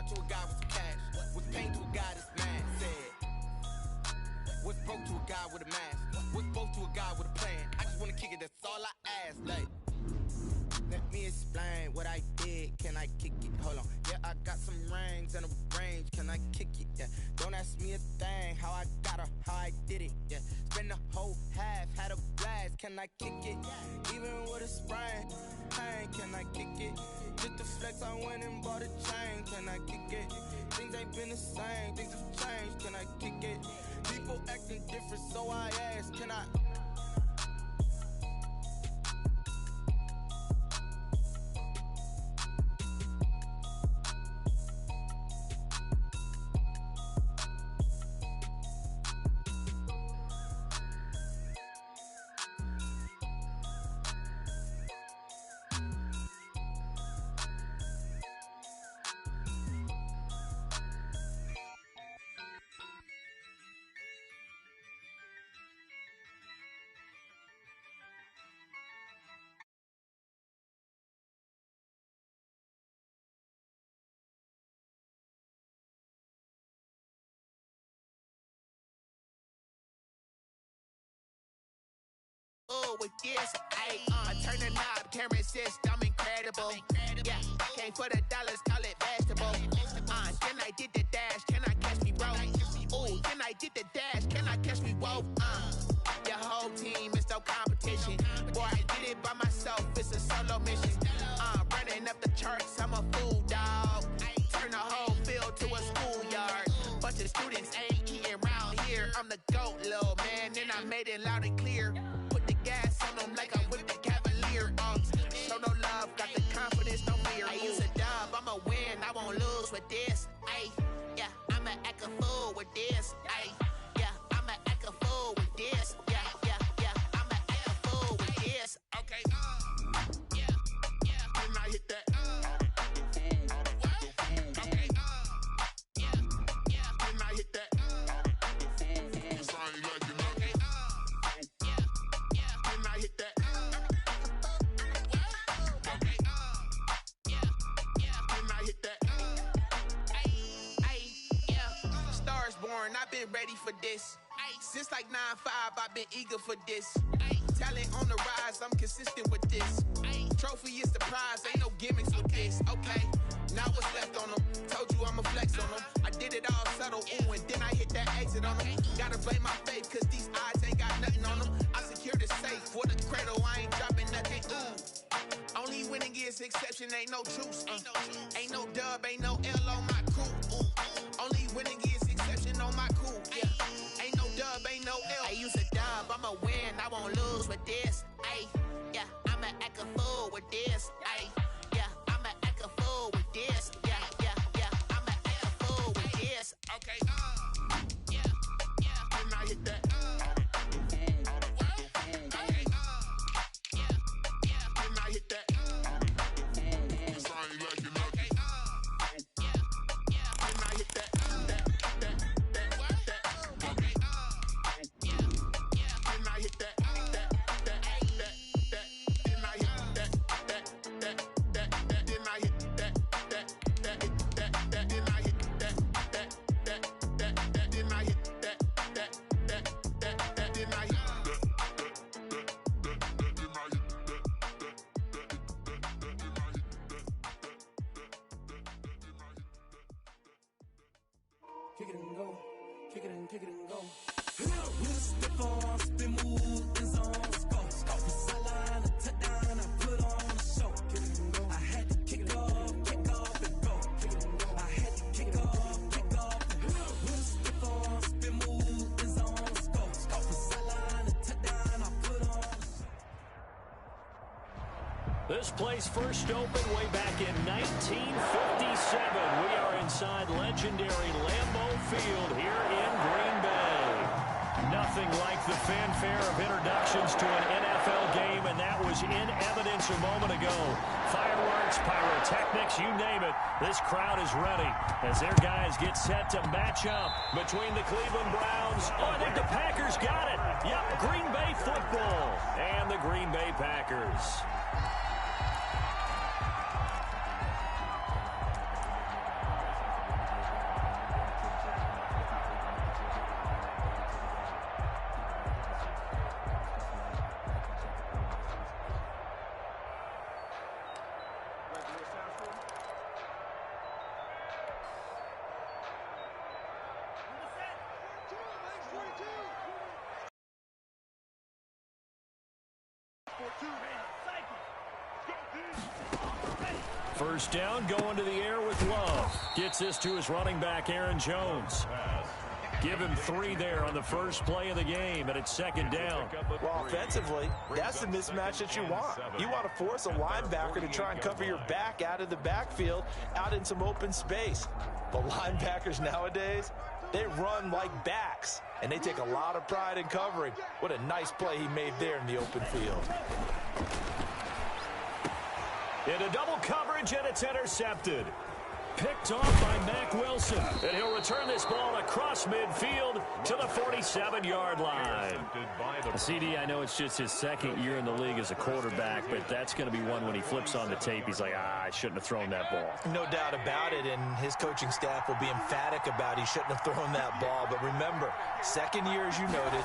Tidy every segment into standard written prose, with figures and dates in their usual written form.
to a guy with some cash. Was paid to a guy that's mad. Said, was broke to a guy with a mask. Was broke to a guy with a plan. I just wanna kick it, that's all I ask. Like, let me explain what I did. Can I kick it? Hold on. Yeah, I got some rings and a range. Can I kick it? Yeah. Don't ask me a thing. How I got her, how I did it. Yeah. Spend the whole half, had a blast. Can I kick it? Even with a sprain. Hey, can I kick it? Just the flex, I went and bought a chain. Can I kick it? Things ain't been the same. Things have changed. Can I kick it? People acting different, so I ask. Can I? With this, I turn the knob, camera assist, I'm incredible. Yeah, came for the dollars, call it vegetable. Then I did the dash, can I catch me, bro? Ooh, then I did the dash, can I catch me, whoa? Your whole team is no competition. Boy, I did it by myself, it's a solo mission. Running up the charts, I'm a fool, dog. Turn the whole field to a schoolyard. Bunch of students ain't eating round here. I'm the GOAT, little man, and I made it loud and clear. Gas on them like I'm with the Cavalier. Show no love, got the confidence, no fear. I use a dub, I'ma win, I won't lose with this. Ay, yeah, I'ma act a fool with this. Ay, yeah, I'ma act a fool with this. Yeah, yeah, yeah, I'ma act a fool with this. Okay, yeah, yeah. Can I hit that? Okay, yeah, yeah. Can I hit that? I've been ready for this. Since like 9-5, I've been eager for this. Talent on the rise, I'm consistent with this. Trophy is the prize, ain't no gimmicks with this. Okay, now what's left on them? Told you I'ma flex on them. I did it all subtle, ooh, and then I hit that exit on them. Gotta blame my faith, cause these odds ain't got nothing on them. I secure the safe, for the cradle, I ain't dropping nothing, ooh. Only winning is exception, ain't no truce. Ain't no dub, ain't no L on my crew. Only winning is exception on my cool. Yeah. Ain't no dub, ain't no L. I use a dub, I'ma win, I won't lose with this. Ay, yeah, I'ma act a fool with this. Ay, yeah, I'ma act a fool with this. Yeah, yeah, yeah, I'ma act a fool with this. Okay, yeah, yeah. Can I hit that? Okay, yeah, yeah. Can I hit that? Kick it and go, kick it and go. With a stiff arm, spin move, in zone, go. From sideline to touchdown, I put on a show. Kick it and go. I had to kick off and go. Kick it and go. I had to kick off and go. With a stiff arm, spin move, in zone, go. From sideline to touchdown, I put on a show. This place first opened way back in 1957. We are inside legendary Lambeau Field here in Green Bay. Nothing like the fanfare of introductions to an NFL game, and that was in evidence a moment ago. Fireworks, pyrotechnics, you name it. This crowd is ready as their guys get set to match up between the Cleveland Browns. Oh, I think the Packers got it. Yep, Green Bay football and the Green Bay Packers. First down, going to the air with Love. Gets this to his running back, Aaron Jones. Give him 3 there on the first play of the game, and it's second down. Well, offensively, that's the mismatch that you want. You want to force a linebacker to try and cover your back out of the backfield, out in some open space. But linebackers nowadays, they run like backs, and they take a lot of pride in covering. What a nice play he made there in the open field. Into double coverage, and it's intercepted. Picked off by Mack Wilson. And he'll return this ball across midfield to the 47-yard line. CD, I know it's just his second year in the league as a quarterback, but that's going to be one when he flips on the tape. He's like, I shouldn't have thrown that ball. No doubt about it, and his coaching staff will be emphatic about he shouldn't have thrown that ball. But remember, second year, as you noted,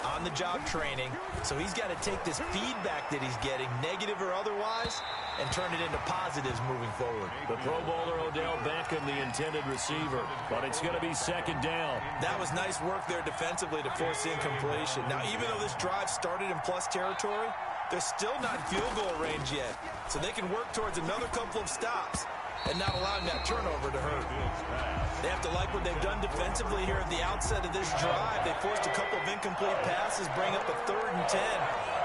on-the-job training. So he's got to take this feedback that he's getting, negative or otherwise, and turn it into positives moving forward. The Pro Bowler Odell Beckham, the intended receiver, but it's going to be second down. That was nice work there defensively to force incompletion. Now, even though this drive started in plus territory, they're still not field goal range yet, so they can work towards another couple of stops and not allowing that turnover to hurt. They have to like what they've done defensively here at the outset of this drive. They forced a couple of incomplete passes, bring up a 3rd and 10.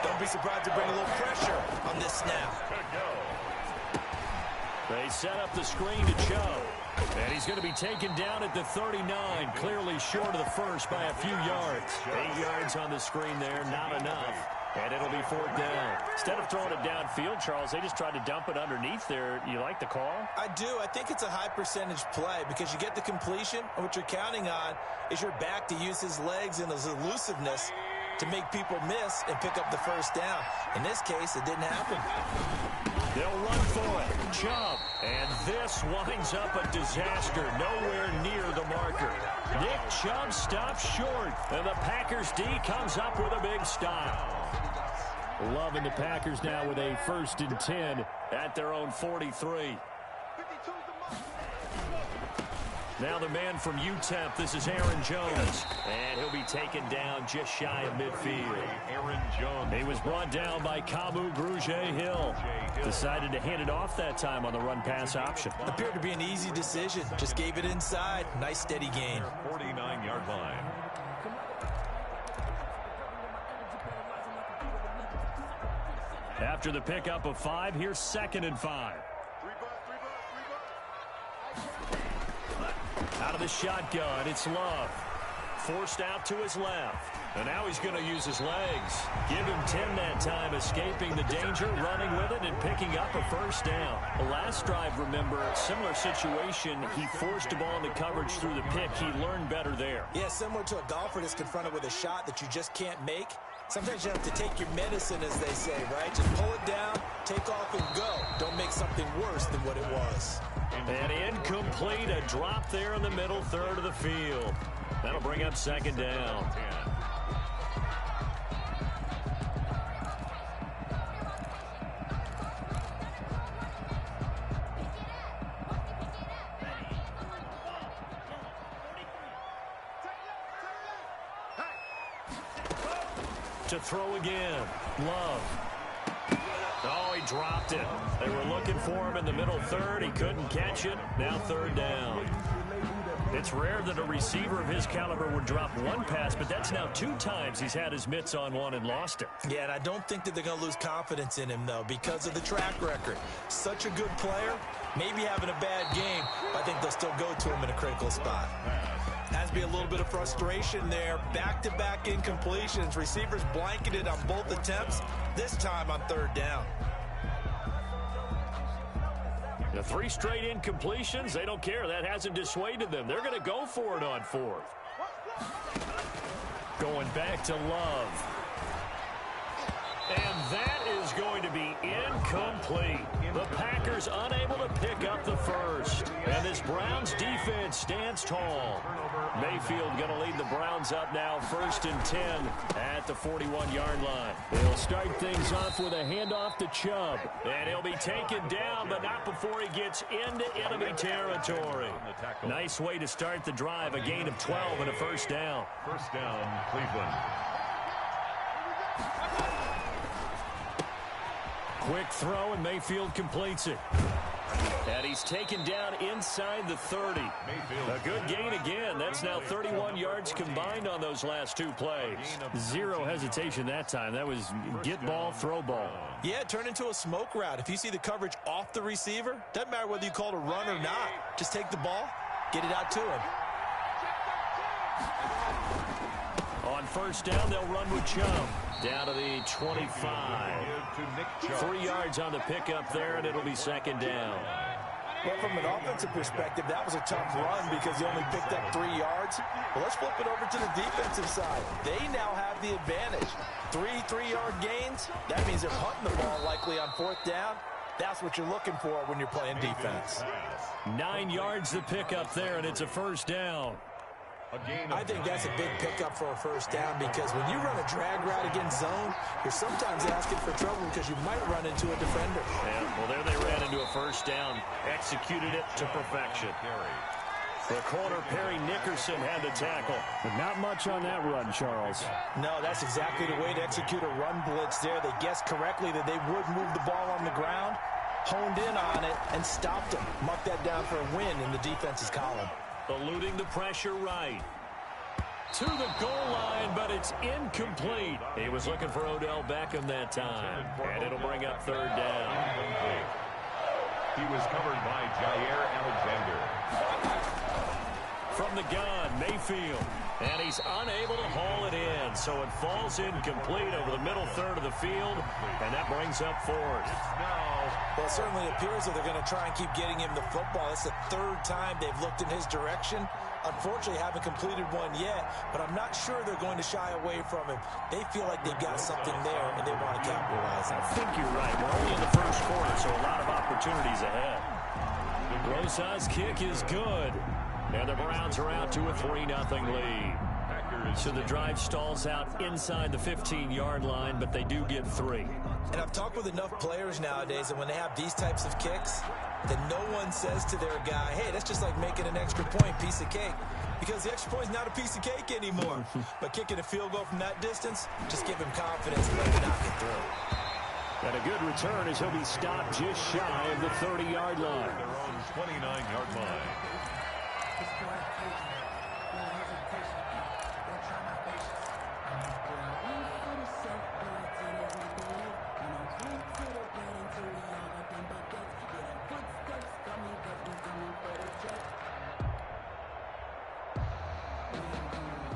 Don't be surprised to bring a little pressure on this snap. They set up the screen to Chubb, and he's going to be taken down at the 39, clearly short of the first by a few yards. 8 yards on the screen there, not enough, and it'll be 4th down. Instead of throwing it downfield, Charles, they just tried to dump it underneath there. You like the call? I do. I think it's a high percentage play because you get the completion, and what you're counting on is your back to use his legs and his elusiveness to make people miss and pick up the first down. In this case, it didn't happen. They'll run for it. Chubb. And this winds up a disaster. Nowhere near the marker. Nick Chubb stops short. And the Packers D comes up with a big stop. Loving the Packers now with a 1st and 10 at their own 43. Now the man from UTEP, this is Aaron Jones. And he'll be taken down just shy of midfield. Aaron Jones. He was brought down by Kamu Grugier-Hill. Decided to hand it off that time on the run-pass option. Appeared to be an easy decision. Just gave it inside. Nice steady gain. 49-yard line. After the pickup of 5, here's 2nd and 5. Out of the shotgun, it's Love. Forced out to his left. And now he's going to use his legs. Give him 10 that time, escaping the danger, running with it, and picking up a 1st down. The last drive, remember, similar situation. He forced the ball into coverage through the pick. He learned better there. Yeah, similar to a golfer that's confronted with a shot that you just can't make. Sometimes you have to take your medicine, as they say, right? Just pull it down, take off, and go. Don't make something worse than what it was. And incomplete, a drop there in the middle 3rd of the field. That'll bring up 2nd down. To throw again. Love. Oh, he dropped it. They were looking for him in the middle 3rd. He couldn't catch it. Now 3rd down. It's rare that a receiver of his caliber would drop one pass, but that's now 2 times he's had his mitts on one and lost it. Yeah, and I don't think that they're going to lose confidence in him, though, because of the track record. Such a good player, maybe having a bad game, but I think they'll still go to him in a critical spot. Has to be a little bit of frustration there. Back-to-back incompletions. Receivers blanketed on both attempts, this time on 3rd down. The 3 straight incompletions, they don't care. That hasn't dissuaded them. They're going to go for it on 4th. Going back to Love. And that is going to be incomplete. The Packers unable to pick up the first. And this Browns defense stands tall. Mayfield going to lead the Browns up now, 1st and 10 at the 41-yard line. They'll start things off with a handoff to Chubb. And he'll be taken down, but not before he gets into enemy territory. Nice way to start the drive, a gain of 12 and a 1st down. 1st down, Cleveland. Quick throw, and Mayfield completes it. And he's taken down inside the 30. A good gain again. That's now 31 yards combined on those last two plays. Zero hesitation that time. That was get ball, throw ball. Yeah, it turned into a smoke route. If you see the coverage off the receiver, doesn't matter whether you call it a run or not. Just take the ball, get it out to him. On first down, they'll run with Chubb. Down to the 25. 3 yards on the pickup there, and it'll be second down. Well, from an offensive perspective, that was a tough run because he only picked up 3 yards. Well, let's flip it over to the defensive side. They now have the advantage. 3-3-yard gains. That means they're punting the ball likely on fourth down. That's what you're looking for when you're playing defense. 9 yards the pickup there, and it's a first down. I think that's a big pickup for a first down because when you run a drag route against zone, you're sometimes asking for trouble because you might run into a defender. Yeah, well, there they ran into a first down. Executed it to perfection. The corner, Perry Nickerson, had the tackle. But not much on that run, Charles. No, that's exactly the way to execute a run blitz there. They guessed correctly that they would move the ball on the ground, honed in on it, and stopped them. Marked that down for a win in the defense's column. Eluding the pressure right. To the goal line, but it's incomplete. He was looking for Odell Beckham that time. And it'll bring up third down. He was covered by Jair Alexander. From the gun, Mayfield. And he's unable to haul it in. So it falls incomplete over the middle third of the field. And that brings up fourth. Well, it certainly appears that they're going to try and keep getting him the football. It's the third time they've looked in his direction. Unfortunately, haven't completed one yet, but I'm not sure they're going to shy away from him. They feel like they've got something there, and they want to capitalize on it. I think you're right. We're only in the first quarter, so a lot of opportunities ahead. Rosas' kick is good. And the Browns are out to a 3-0 lead. So the drive stalls out inside the 15-yard line, but they do get 3. And I've talked with enough players nowadays that when they have these types of kicks, that no one says to their guy, hey, that's just like making an extra point, piece of cake. Because the extra point is not a piece of cake anymore. But kicking a field goal from that distance, just give him confidence and let him knock it through. And a good return as he'll be stopped just shy of the 30-yard line. Their own 29-yard line.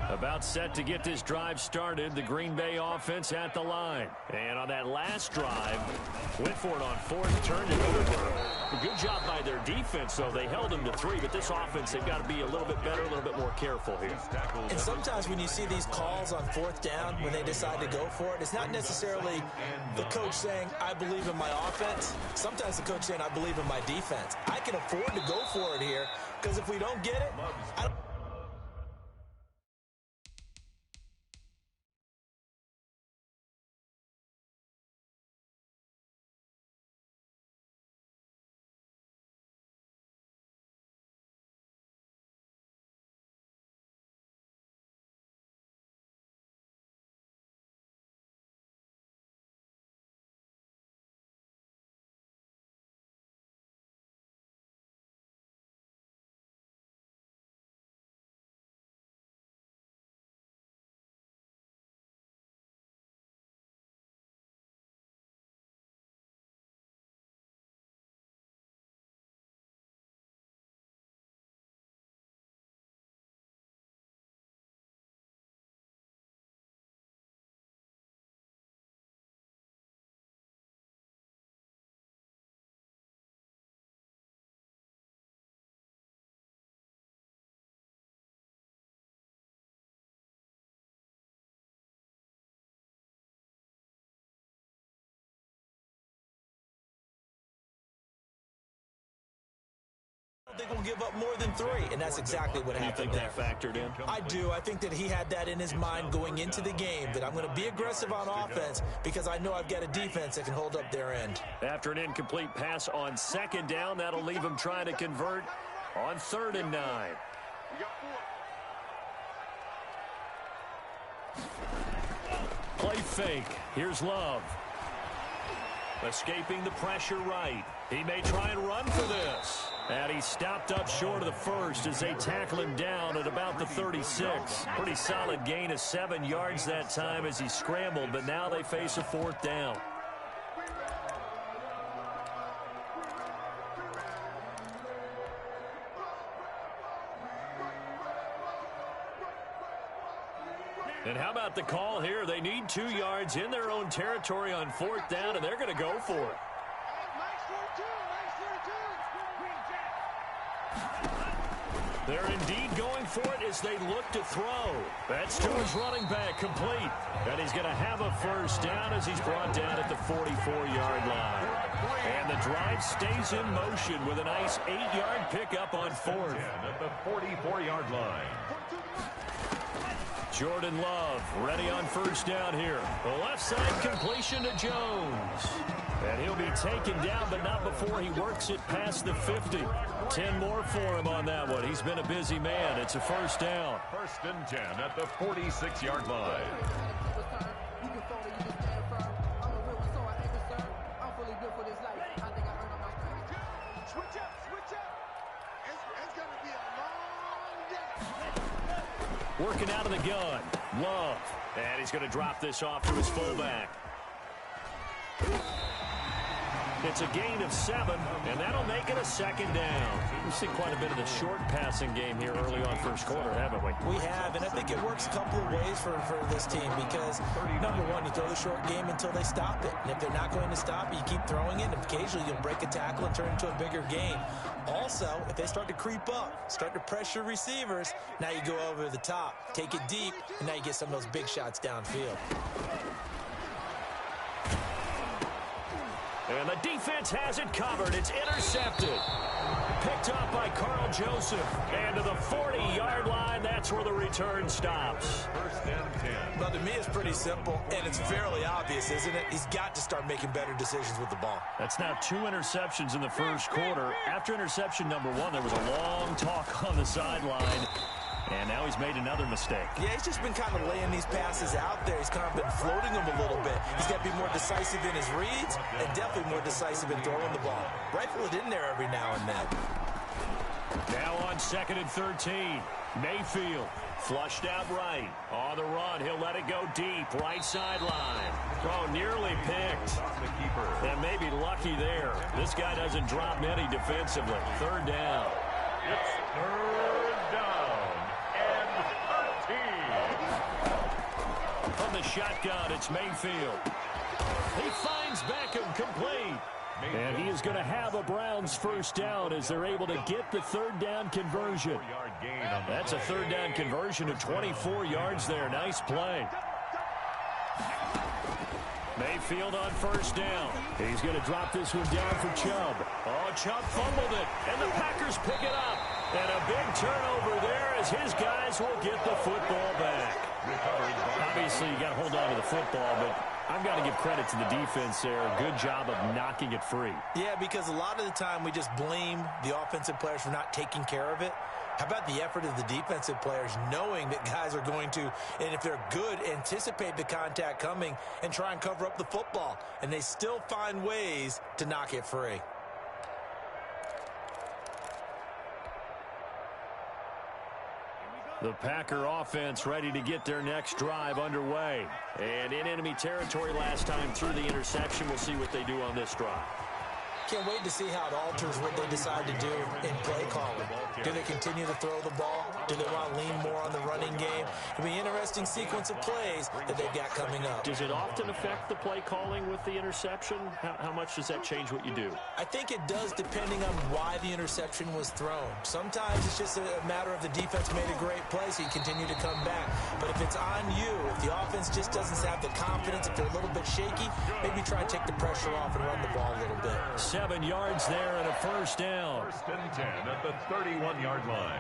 About set to get this drive started. The Green Bay offense at the line. And on that last drive, went for it on fourth, turned it over. A good job by their defense, though. They held them to 3, but this offense, they've got to be a little bit better, a little bit more careful here. And sometimes when you see these calls on fourth down, when they decide to go for it, it's not necessarily the coach saying, I believe in my offense. Sometimes the coach saying, I believe in my defense. I can afford to go for it here, because if we don't get it, I don't. They're going to give up more than 3, and that's exactly what happened. You think that factored in? I do. I think that he had that in his mind going into the game, that I'm going to be aggressive on offense because I know I've got a defense that can hold up their end. After an incomplete pass on second down, that'll leave him trying to convert on 3rd and 9. Play fake. Here's Love. Escaping the pressure right. He may try and run for this. And he stopped up short of the first as they tackle him down at about the 36. Pretty solid gain of 7 yards that time as he scrambled, but now they face a 4th down. And how about the call here? They need 2 yards in their own territory on 4th down, and they're going to go for it. They're indeed going for it as they look to throw. That's to his running back, complete. And he's going to have a 1st down as he's brought down at the 44-yard line. And the drive stays in motion with a nice 8-yard pickup on 4th. At the 44-yard line. Jordan Love ready on 1st down here. The left side completion to Jones. And he'll be taken down, but not before he works it past the 50. 10 more for him on that one. He's been a busy man. It's a 1st down. 1st and 10 at the 46-yard line. Working out of the gun. Love. And he's going to drop this off to his fullback. It's a gain of 7, and that'll make it a 2nd down. We've seen quite a bit of the short passing game here early on 1st quarter, haven't we? We have, and I think it works a couple of ways for this team because, number one, you throw the short game until they stop it. And if they're not going to stop it, you keep throwing it, and occasionally you'll break a tackle and turn it into a bigger gain. Also, if they start to creep up, start to pressure receivers, now you go over the top, take it deep, and now you get some of those big shots downfield. And the defense has it covered. It's intercepted. Picked up by Carl Joseph. And to the 40-yard line, that's where the return stops. 1st and 10. Well, to me, it's pretty simple, and it's fairly obvious, isn't it? He's got to start making better decisions with the ball. That's now 2 interceptions in the 1st quarter. After interception number 1, there was a long talk on the sideline. And now he's made another mistake. Yeah, he's just been kind of laying these passes out there. He's kind of been floating them a little bit. He's got to be more decisive in his reads and definitely more decisive in throwing the ball. Rifle it in there every now and then. Now on 2nd and 13. Mayfield flushed out right. On the run, he'll let it go deep. Right sideline. Oh, nearly picked. And maybe lucky there. This guy doesn't drop many defensively. 3rd down. It's 3rd down. From the shotgun, it's Mayfield. He finds Beckham complete. And he is going to have a Browns 1st down as they're able to get the 3rd down conversion. That's a 3rd down conversion of 24 yards there. Nice play. Mayfield on 1st down. He's going to drop this one down for Chubb. Oh, Chubb fumbled it, and the Packers pick it up. And a big turnover there as his guys will get the football back. Obviously, you got to hold on to the football, but I've got to give credit to the defense there. Good job of knocking it free. Yeah, because a lot of the time we just blame the offensive players for not taking care of it. How about the effort of the defensive players knowing that guys are going to, and if they're good, anticipate the contact coming and try and cover up the football. And they still find ways to knock it free. The Packer offense ready to get their next drive underway. And in enemy territory last time through the interception. We'll see what they do on this drive. Can't wait to see how it alters what they decide to do in play calling. Do they continue to throw the ball? Do they want to lean more on the running game? It'll be an interesting sequence of plays that they've got coming up. Does it often affect the play calling with the interception? How much does that change what you do? I think it does depending on why the interception was thrown. Sometimes it's just a matter of the defense made a great play, so you continue to come back. But if it's on you, if the offense just doesn't have the confidence, if they're a little bit shaky, maybe try and take the pressure off and run the ball a little bit. 7 yards there and a 1st down. 1st and 10 at the 31-yard line.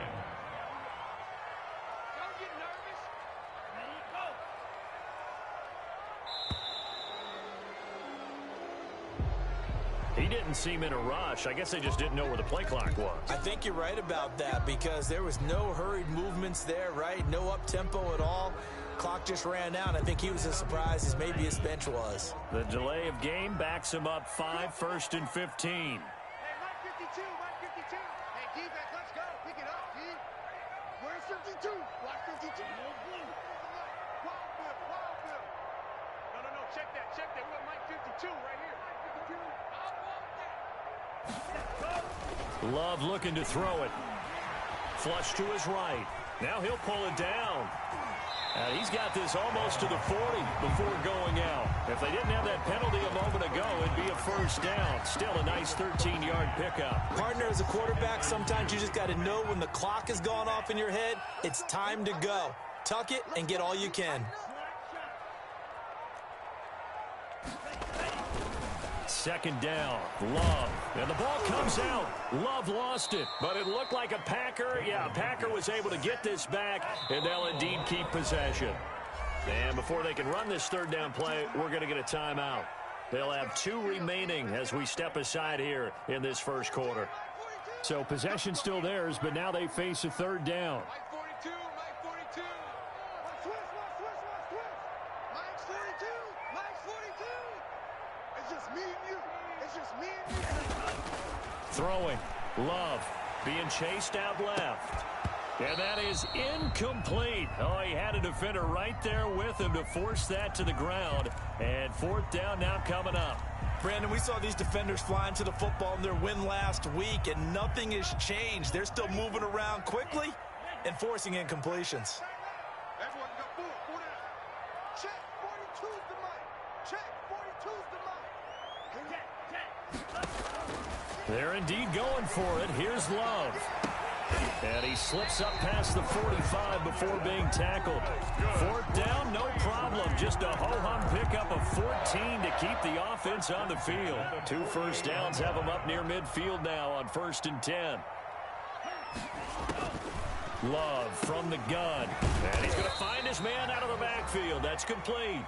He didn't seem in a rush. I guess they just didn't know where the play clock was. I think you're right about that because there was no hurried movements there, right? No up-tempo at all. clock just ran out. I think he was as surprised as maybe his bench was. The delay of game backs him up 5, 1st and 15. Hey, Mike 52, Mike 52. Hey, defense, let's go. Pick it up, D. Where's 52? Block 52. Wild Bill. No, check that. We got Mike 52 right here. Mike 52. Love looking to throw it. Flush to his right. Now he'll pull it down. He's got this almost to the 40 before going out. If they didn't have that penalty a moment ago, it'd be a first down. Still a nice 13-yard pickup. Partner, as a quarterback, sometimes you just got to know when the clock has gone off in your head, it's time to go. Tuck it and get all you can. Second down, Love. And the ball comes out. Love lost it, but it looked like a Packer. Yeah, a Packer was able to get this back, and they'll indeed keep possession. And before they can run this third down play, we're going to get a timeout. They'll have 2 remaining as we step aside here in this first quarter. So possession still theirs, but now they face a third down. Mike 42. Mike's 42. It's just me and you. Throwing. Love being chased out left. And that is incomplete. Oh, he had a defender right there with him to force that to the ground. And fourth down now coming up. Brandon, we saw these defenders flying to the football in their win last week, and nothing has changed. They're still moving around quickly and forcing incompletions. Everyone go forward. Check. 42's the mic. Check. 42's the mic. They're indeed going for it. Here's Love. And he slips up past the 45 before being tackled. Fourth down, no problem. Just a ho-hum pickup of 14 to keep the offense on the field. 2 first downs have them up near midfield now on 1st and 10. Love from the gun. And he's going to find his man out of the backfield. That's complete.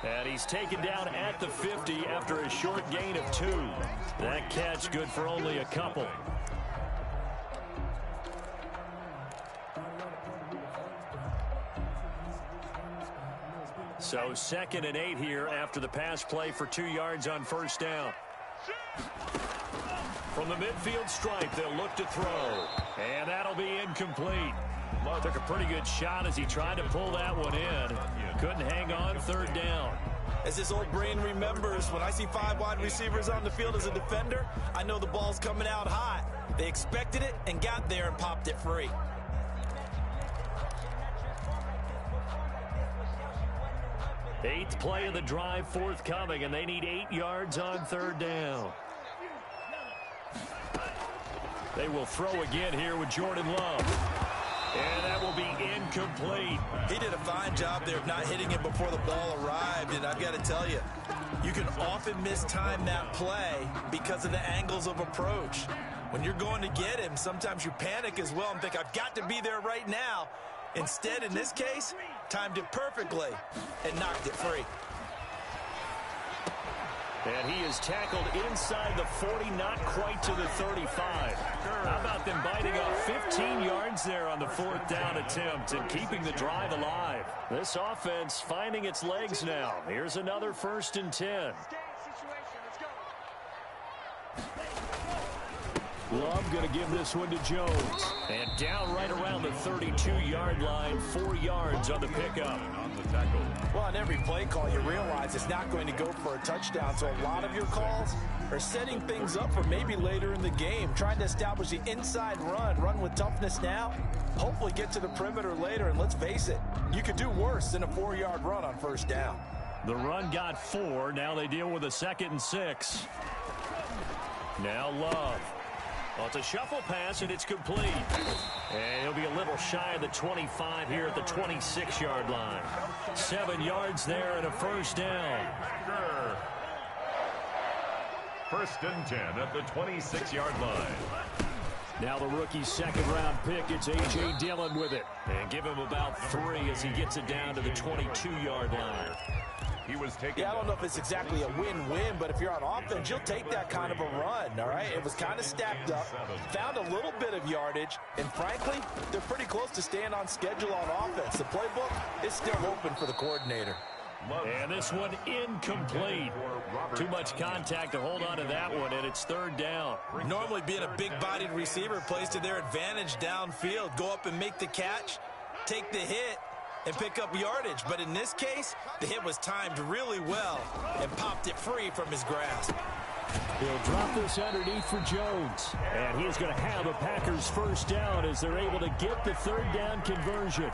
And he's taken down at the 50 after a short gain of 2. That catch good for only a couple. So 2nd and 8 here after the pass play for 2 yards on first down. From the midfield stripe, they'll look to throw. And that'll be incomplete. Took a pretty good shot as he tried to pull that one in. Couldn't hang on, third down. As his old brain remembers, when I see 5 wide receivers on the field as a defender, I know the ball's coming out hot. They expected it and got there and popped it free. Eighth play of the drive forthcoming, and they need 8 yards on third down. They will throw again here with Jordan Love. And that will be incomplete. He did a fine job there of not hitting him before the ball arrived, and I've got to tell you, you can often mistime that play because of the angles of approach. When you're going to get him, sometimes you panic as well and think, I've got to be there right now. Instead, in this case, timed it perfectly and knocked it free. And he is tackled inside the 40, not quite to the 35. How about them biting off 15 yards there on the fourth down attempt and keeping the drive alive? This offense finding its legs now. Here's another 1st and 10. Love going to give this one to Jones. And down right around the 32-yard line, 4 yards on the pickup. Well, on every play call, you realize it's not going to go for a touchdown. So a lot of your calls are setting things up for maybe later in the game, trying to establish the inside run with toughness now, hopefully get to the perimeter later. And let's face it, you could do worse than a 4-yard run on first down. The run got 4. Now they deal with a 2nd and 6. Now Love. Well, it's a shuffle pass, and it's complete. And he'll be a little shy of the 25 here at the 26-yard line. 7 yards there and a first down. 1st and 10 at the 26-yard line. Now the rookie's second-round pick, it's A.J. Dillon with it. And give him about 3 as he gets it down to the 22-yard line. He was taken. Yeah, I don't know if it's exactly a win-win, but if you're on offense, you'll take that kind of a run, all right? It was kind of stacked up, found a little bit of yardage, and frankly, they're pretty close to staying on schedule on offense. The playbook is still open for the coordinator. And this one incomplete. Too much contact to hold on to that one, and it's third down. Normally being a big-bodied receiver plays to their advantage downfield. Go up and make the catch, take the hit, and pick up yardage. But in this case, the hit was timed really well and popped it free from his grasp. He'll drop this underneath for Jones. And he's going to have a Packers first down as they're able to get the third down conversion.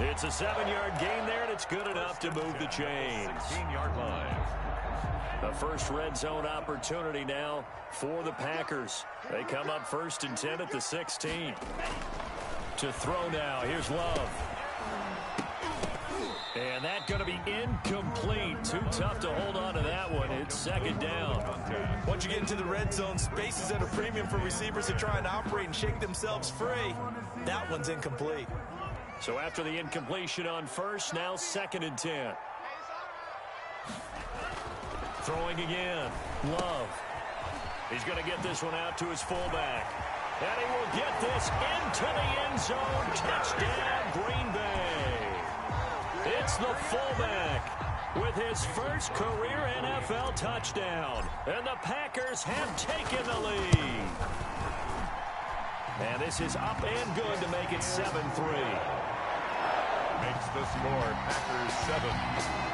It's a 7-yard gain there, and it's good enough to move the chains. 16-yard line. The first red zone opportunity now for the Packers. They come up 1st and 10 at the 16. To throw now. Here's Love. And that's going to be incomplete. Too tough to hold on to that one. It's second down. Once you get into the red zone, space is at a premium for receivers to try and operate and shake themselves free. That one's incomplete. So after the incompletion on first, now 2nd and 10. Throwing again. Love. He's going to get this one out to his fullback. And he will get this into the end zone. Touchdown, Green Bay. It's the fullback with his first career NFL touchdown. And the Packers have taken the lead. And this is up and good to make it 7-3. Makes the score Packers 7,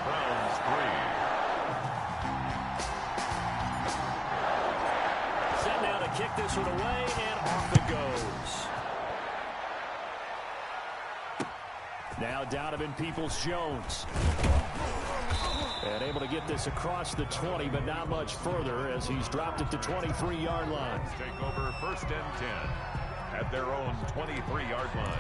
Browns 3. Set now to kick this one away, and off it goes. Now Donovan Peoples-Jones. And able to get this across the 20, but not much further as he's dropped it to 23-yard line. Take over 1st and 10 at their own 23-yard line.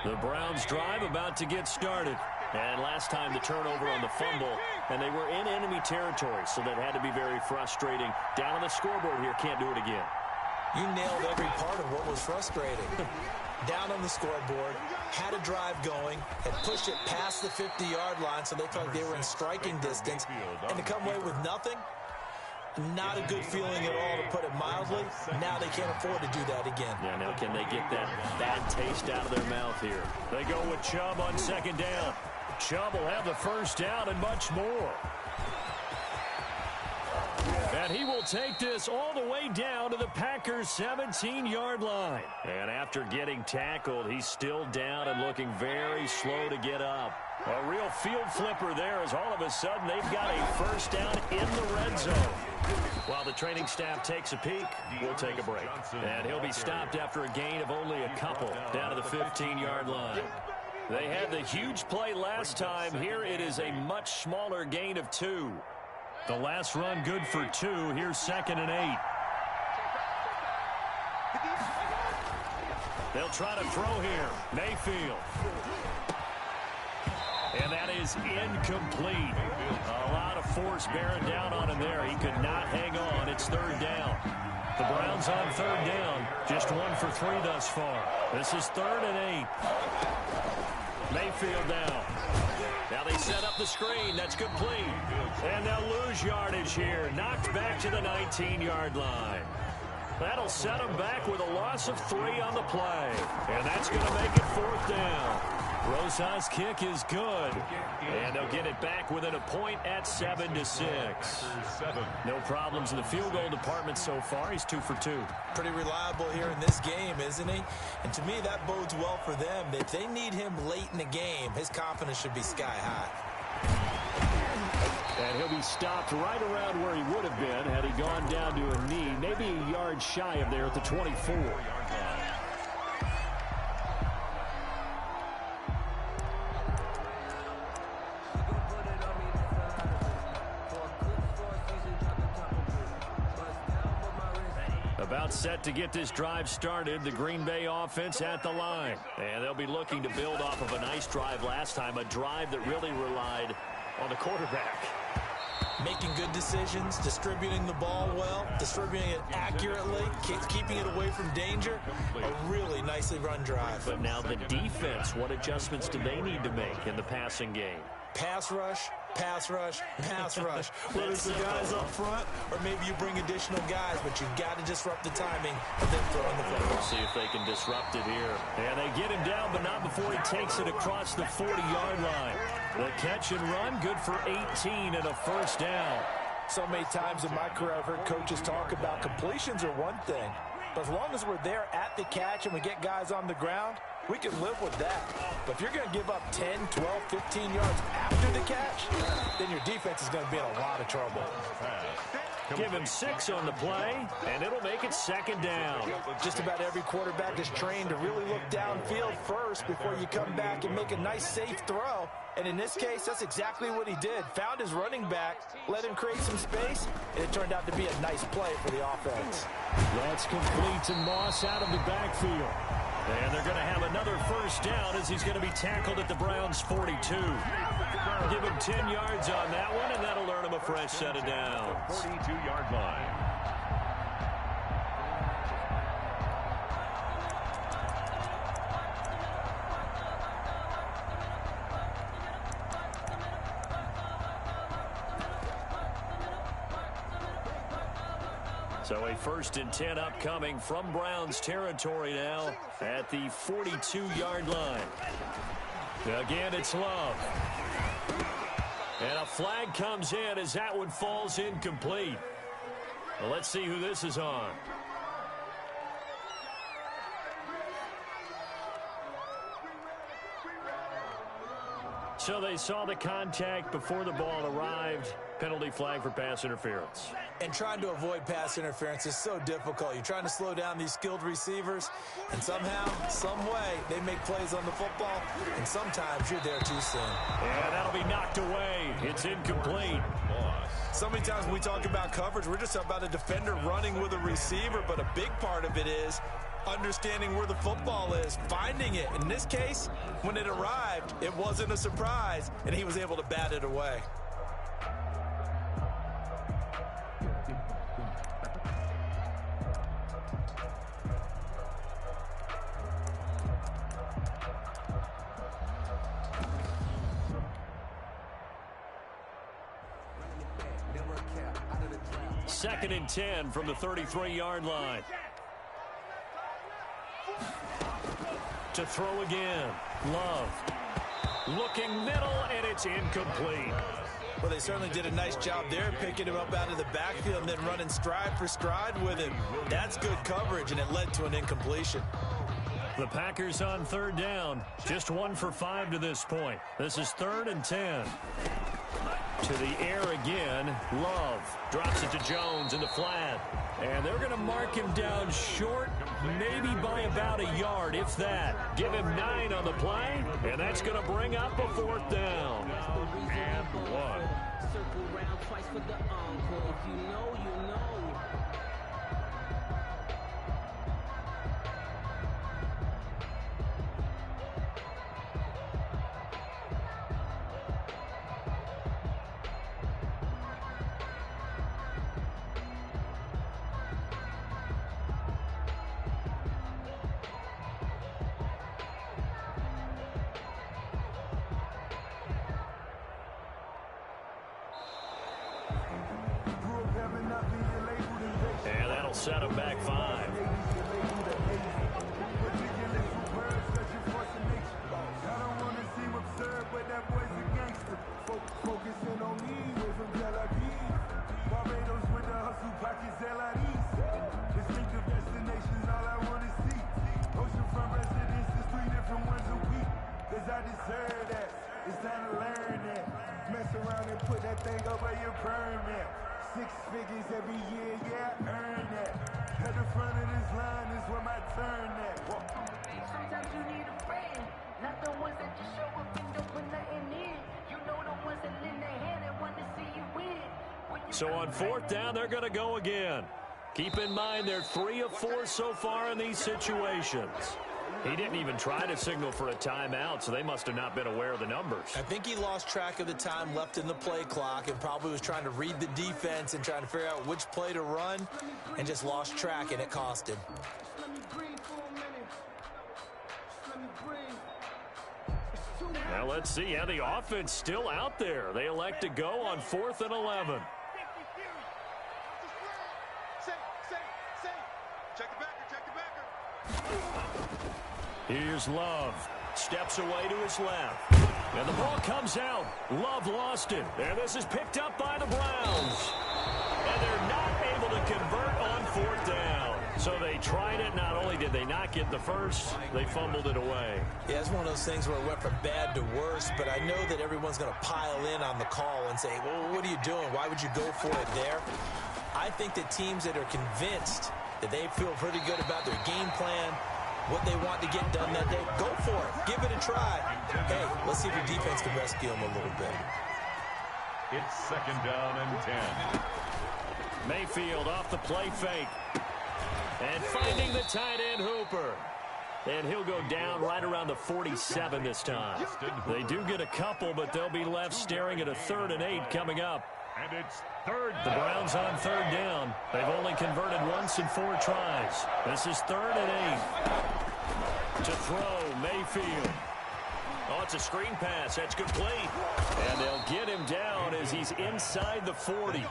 The Browns drive about to get started. And last time the turnover on the fumble, and they were in enemy territory, so that had to be very frustrating. Down on the scoreboard here, can't do it again. You nailed every part of what was frustrating. Down on the scoreboard, had a drive going, had pushed it past the 50-yard line, so they felt like they were in striking distance, and to come away with nothing, not a good feeling at all, to put it mildly. Now they can't afford to do that again. Yeah, now can they get that bad taste out of their mouth here? They go with Chubb on 2nd down. Chubb will have the first down and much more. And he will take this all the way down to the Packers' 17-yard line. And after getting tackled, he's still down and looking very slow to get up. A real field flipper there as all of a sudden they've got a first down in the red zone. While the training staff takes a peek, we'll take a break. And he'll be stopped after a gain of only a couple down to the 15-yard line. They had the huge play last time. Here it is a much smaller gain of 2. The last run good for 2. Here's 2nd and 8. They'll try to throw here. Mayfield. And that is incomplete. A lot of force bearing down on him there. He could not hang on. It's 3rd down. The Browns on 3rd down. Just 1 for 3 thus far. This is 3rd and 8. Mayfield now. Now they set up the screen. That's complete. And they'll lose yardage here. Knocked back to the 19-yard line. That'll set them back with a loss of 3 on the play. And that's going to make it 4th down. Rosas' kick is good. And they'll get it back within a point at 7-6. No problems in the field goal department so far. He's 2 for 2. Pretty reliable here in this game, isn't he? And to me, that bodes well for them. If they need him late in the game, his confidence should be sky high. And he'll be stopped right around where he would have been had he gone down to a knee, maybe a yard shy of there at the 24. About set to get this drive started, the Green Bay offense at the line. And they'll be looking to build off of a nice drive last time, a drive that really relied on the quarterback. Making good decisions, distributing the ball well, distributing it accurately, keeping it away from danger. A really nicely run drive. But now the defense, what adjustments do they need to make in the passing game? Pass rush, pass rush, pass rush. Whether it's the guys up front or maybe you bring additional guys, but you've got to disrupt the timing and then throw in the football. We'll see if they can disrupt it here. And they get him down, but not before he takes it across the 40-yard line. The catch and run, good for 18 and a first down. So many times in my career I've heard coaches talk about completions are one thing, but as long as we're there at the catch and we get guys on the ground, we can live with that. But if you're going to give up 10, 12, 15 yards after the catch, then your defense is going to be in a lot of trouble. Give him 6 on the play, and it'll make it second down. Just about every quarterback is trained to really look downfield first before you come back and make a nice, safe throw. And in this case, that's exactly what he did. Found his running back, let him create some space, and it turned out to be a nice play for the offense. That's complete to Moss out of the backfield. And they're going to have another first down as he's going to be tackled at the Browns' 42. Give him 10 yards on that one, and that'll earn him a fresh set of downs. 42-yard line. So a 1st and 10 upcoming from Browns territory now at the 42-yard line. Again, it's Love. And a flag comes in as that one falls incomplete. Well, let's see who this is on. So they saw the contact before the ball arrived. Penalty flag for pass interference. And trying to avoid pass interference is so difficult. You're trying to slow down these skilled receivers, and somehow, some way, they make plays on the football, and sometimes you're there too soon. And that'll be knocked away. It's incomplete. So many times when we talk about coverage, we're just about a defender running with a receiver, but a big part of it is understanding where the football is, finding it. In this case, when it arrived, it wasn't a surprise, and he was able to bat it away. Second and 10 from the 33-yard line. To throw again. Love. Looking middle, and it's incomplete. Well, they certainly did a nice job there, picking him up out of the backfield and then running stride for stride with him. That's good coverage, and it led to an incompletion. The Packers on 3rd down. Just 1 for 5 to this point. This is 3rd and 10. To the air again. Love drops it to Jones in the flat. And they're going to mark him down short, maybe by about a yard, if that. Give him 9 on the play, and that's going to bring up a 4th down. And 1. Circle round twice for the encore. If you know, you know. And that'll set him back 5. I deserve that. It's time to learn that. Mess around and put that thing over your permit. 6 figures every year, yeah, I earn that. At the front of this line is where my turn at. Sometimes you need a friend, not the ones that just show up and don't put nothing in. You know the ones that lend their hand and want to see you win. So on 4th down, they're going to go again. Keep in mind they're 3 of 4 so far in these situations. He didn't even try to signal for a timeout, so they must have not been aware of the numbers. I think he lost track of the time left in the play clock and probably was trying to read the defense and trying to figure out which play to run and just lost track, and it cost him. Now let's see how the offense still out there. They elect to go on 4th and 11. Here's Love. Steps away to his left. And the ball comes out. Love lost it. And this is picked up by the Browns. And they're not able to convert on 4th down. So they tried it. Not only did they not get the first, they fumbled it away. Yeah, it's one of those things where it went from bad to worse, but I know that everyone's going to pile in on the call and say, well, what are you doing? Why would you go for it there? I think that teams that are convinced that they feel pretty good about their game plan, what they want to get done that day, go for it. Give it a try. Hey, let's see if your defense can rescue them a little bit. It's 2nd down and 10. Mayfield off the play fake. And finding the tight end Hooper. And he'll go down right around the 47 this time. They do get a couple, but they'll be left staring at a 3rd and 8 coming up. And it's 3rd down. The Browns on 3rd down. They've only converted once in 4 tries. This is 3rd and 8. To throw, Mayfield. Oh, it's a screen pass. That's complete. And they'll get him down as he's inside the 40.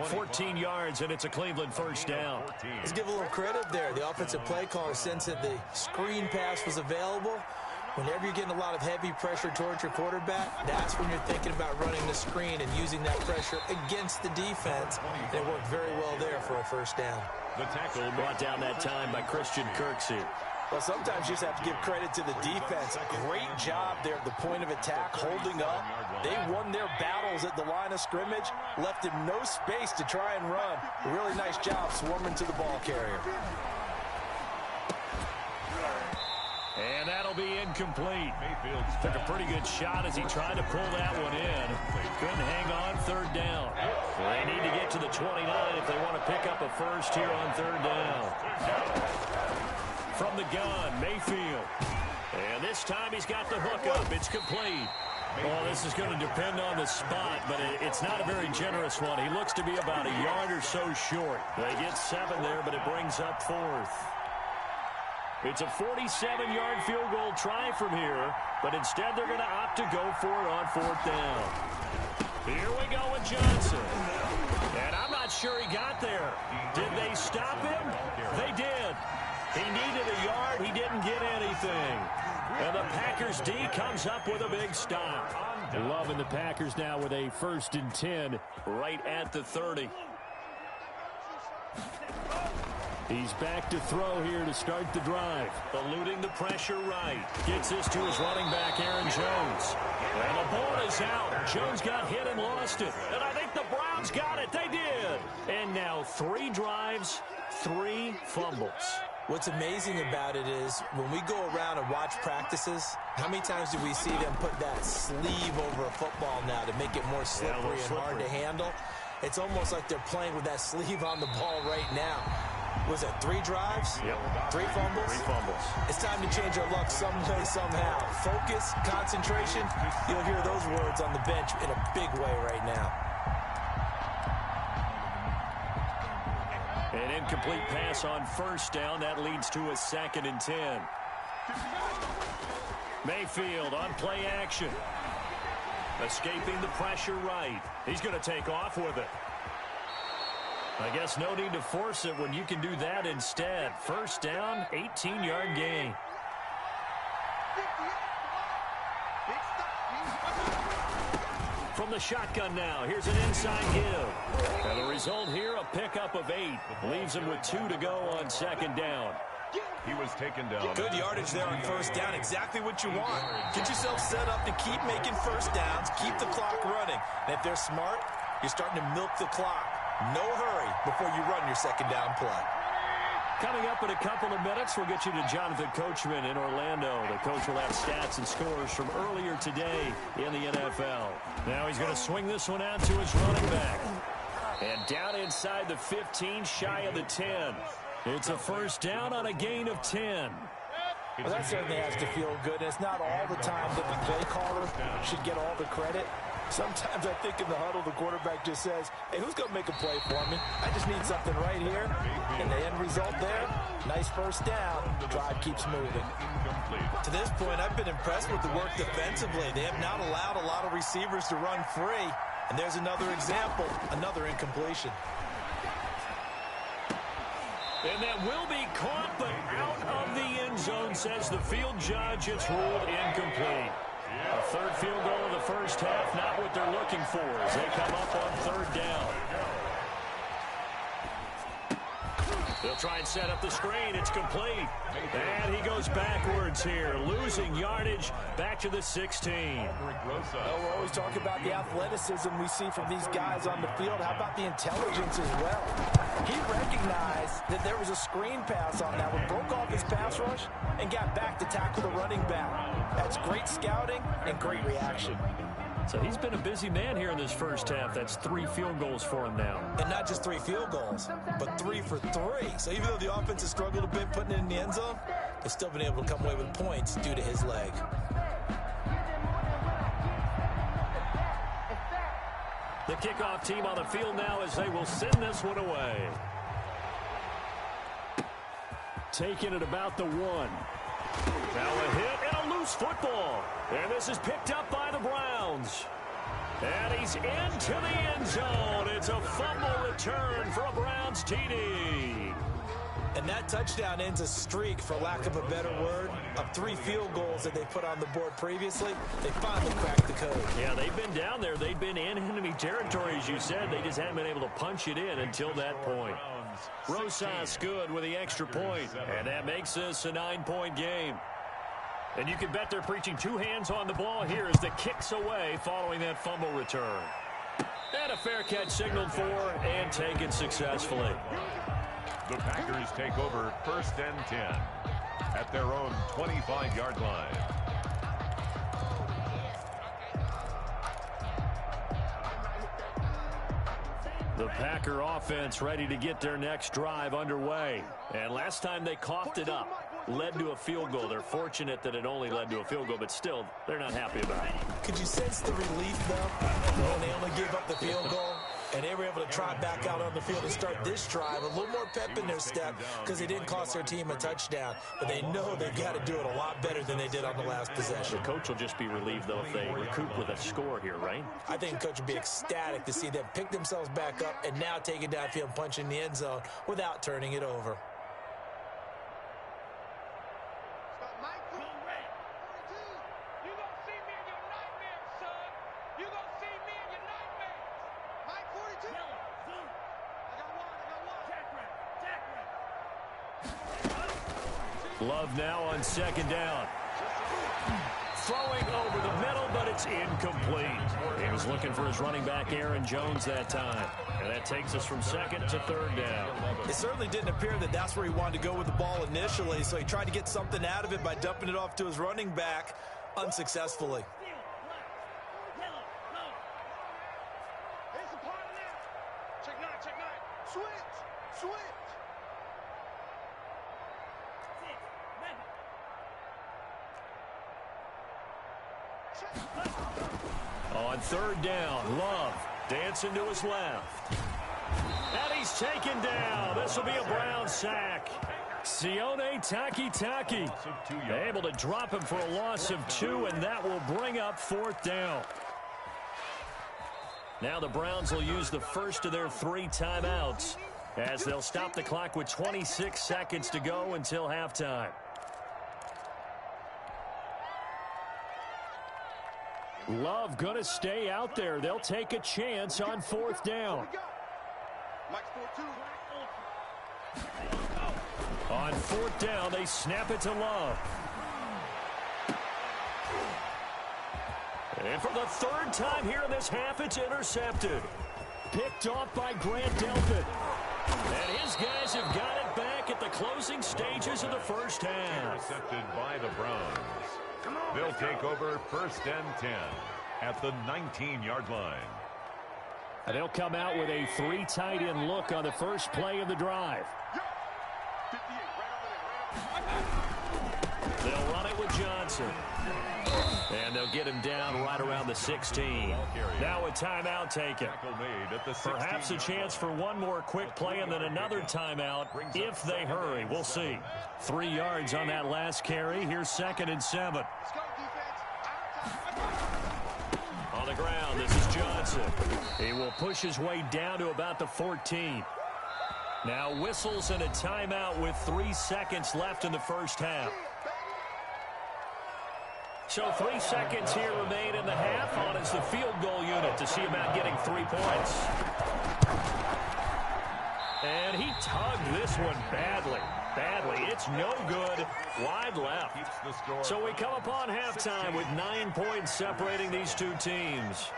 14 yards, and it's a Cleveland 1st down. Let's give a little credit there. The offensive play caller sensed that the screen pass was available. Whenever you're getting a lot of heavy pressure towards your quarterback, that's when you're thinking about running the screen and using that pressure against the defense. And it worked very well there for a 1st down. The tackle brought down that time by Christian Kirksey. Well, sometimes you just have to give credit to the defense. Great job there at the point of attack, holding up. They won their battles at the line of scrimmage, left him no space to try and run. A really nice job swarming to the ball carrier. And that'll be incomplete. Took a pretty good shot as he tried to pull that one in. Couldn't hang on 3rd down. They need to get to the 29 if they want to pick up a first here on 3rd down. From the gun, Mayfield. And this time he's got the hook up. It's complete. Well, this is going to depend on the spot, but it's not a very generous one. He looks to be about a yard or so short. They get 7 there, but it brings up 4th. It's a 47-yard field goal try from here, but instead they're going to opt to go for it on 4th down. Here we go with Johnson. And I'm not sure he got there. Did they stop him? They did. He needed a yard. He didn't get anything. And the Packers D comes up with a big stop. Loving the Packers now with a 1st and 10 right at the 30. He's back to throw here to start the drive. Eluding the pressure right. Gets this to his running back, Aaron Jones. And the ball is out. Jones got hit and lost it. And I think the Browns got it. They did. And now 3 drives, 3 fumbles. What's amazing about it is when we go around and watch practices, how many times do we see them put that sleeve over a football now to make it more slippery and hard to handle? It's almost like they're playing with that sleeve on the ball right now. Was it 3 drives? Yep. 3 fumbles? 3 fumbles. It's time to change our luck someday, somehow. Focus, concentration, you'll hear those words on the bench in a big way right now. An incomplete pass on 1st down. That leads to a 2nd and 10. Mayfield on play action. Escaping the pressure right. He's going to take off with it. I guess no need to force it when you can do that instead. 1st down, 18-yard gain. From the shotgun now, here's an inside give. And the result here, a pickup of 8. Leaves him with 2 to go on 2nd down. He was taken down. Good yardage there on 1st down. Exactly what you want. Get yourself set up to keep making 1st downs. Keep the clock running. And if they're smart, you're starting to milk the clock. No hurry before you run your 2nd down play. Coming up in a couple of minutes, we'll get you to Jonathan Coachman in Orlando. The coach will have stats and scores from earlier today in the NFL. Now he's going to swing this one out to his running back. And down inside the 15, shy of the 10. It's a 1st down on a gain of 10. It's Well, that certainly has to feel good. And it's not all the time that the play caller should get all the credit. Sometimes I think in the huddle, the quarterback just says, hey, who's going to make a play for me? I just need something right here. And the end result there, nice first down. The drive keeps moving. To this point, I've been impressed with the work defensively. They have not allowed a lot of receivers to run free. And there's another example, another incompletion. And that will be caught, but out of the end zone, says the field judge. It's ruled incomplete. A third field goal in the first half, not what they're looking for as they come up on third down. They'll try and set up the screen. It's complete. And he goes backwards here, losing yardage back to the 16. Well, we're always talking about the athleticism we see from these guys on the field. How about the intelligence as well? He recognized that there was a screen pass on that one, broke off his pass rush, and got back to tackle the running back. That's great scouting and great reaction. So he's been a busy man here in this first half. That's 3 field goals for him now. And not just 3 field goals, but 3 for 3. So even though the offense has struggled a bit putting it in the end zone, they've still been able to come away with points due to his leg. The kickoff team on the field now as they will send this one away. Taking it about the 1. Now a hit and a loose football. And this is picked up by the Browns. And he's into the end zone. It's a fumble return for a Browns TD. And that touchdown ends a streak, for lack of a better word, of 3 field goals that they put on the board previously. They finally cracked the code. Yeah, they've been down there. They've been in enemy territory, as you said. They just haven't been able to punch it in until that point. Rosas good with the extra point. And that makes this a 9-point game. And you can bet they're preaching 2 hands on the ball here as the kick's away following that fumble return. And a fair catch signaled for and taken successfully. The Packers take over 1st and 10 at their own 25-yard line. The Packer offense ready to get their next drive underway. And last time they coughed it up, led to a field goal. They're fortunate that it only led to a field goal, but still, they're not happy about it. Could you sense the relief, though, when they only gave up the field goal? And they were able to trot back out on the field and start this drive. A little more pep in their step because they didn't cost their team a touchdown. But they know they've got to do it a lot better than they did on the last possession. The coach will just be relieved, though, if they recoup with a score here, right? I think the coach will be ecstatic to see them pick themselves back up and now take it downfield and punch in the end zone without turning it over. Love now on 2nd down. Throwing over the middle, but it's incomplete. He was looking for his running back, Aaron Jones, that time. And that takes us from 2nd to 3rd down. It certainly didn't appear that that's where he wanted to go with the ball initially, so he tried to get something out of it by dumping it off to his running back unsuccessfully. On 3rd down, Love dancing to his left. And he's taken down. This will be a Brown sack. Sione Takitaki able to drop him for a loss of 2, and that will bring up 4th down. Now the Browns will use the first of their 3 timeouts as they'll stop the clock with 26 seconds to go until halftime. Love going to stay out there. They'll take a chance on 4th down. On 4th down, they snap it to Love. And for the 3rd time here in this half, it's intercepted. Picked off by Grant Delpit. And his guys have got it back at the closing stages of the first half. Intercepted by the Browns. They'll take over 1st and 10 at the 19-yard line. And they'll come out with a 3 tight end look on the first play of the drive. They'll run it with Johnson. And they'll get him down right around the 16. Now a timeout taken. Perhaps a chance for one more quick play and then another timeout if they hurry. We'll see. 3 yards on that last carry. Here's 2nd and 7. On the ground, this is Johnson. He will push his way down to about the 14. Now whistles and a timeout with 3 seconds left in the first half. So 3 seconds here remain in the half. On is the field goal unit to see about getting 3 points. And he tugged this one badly. It's no good. Wide left. So we come upon halftime with 9 points separating these two teams.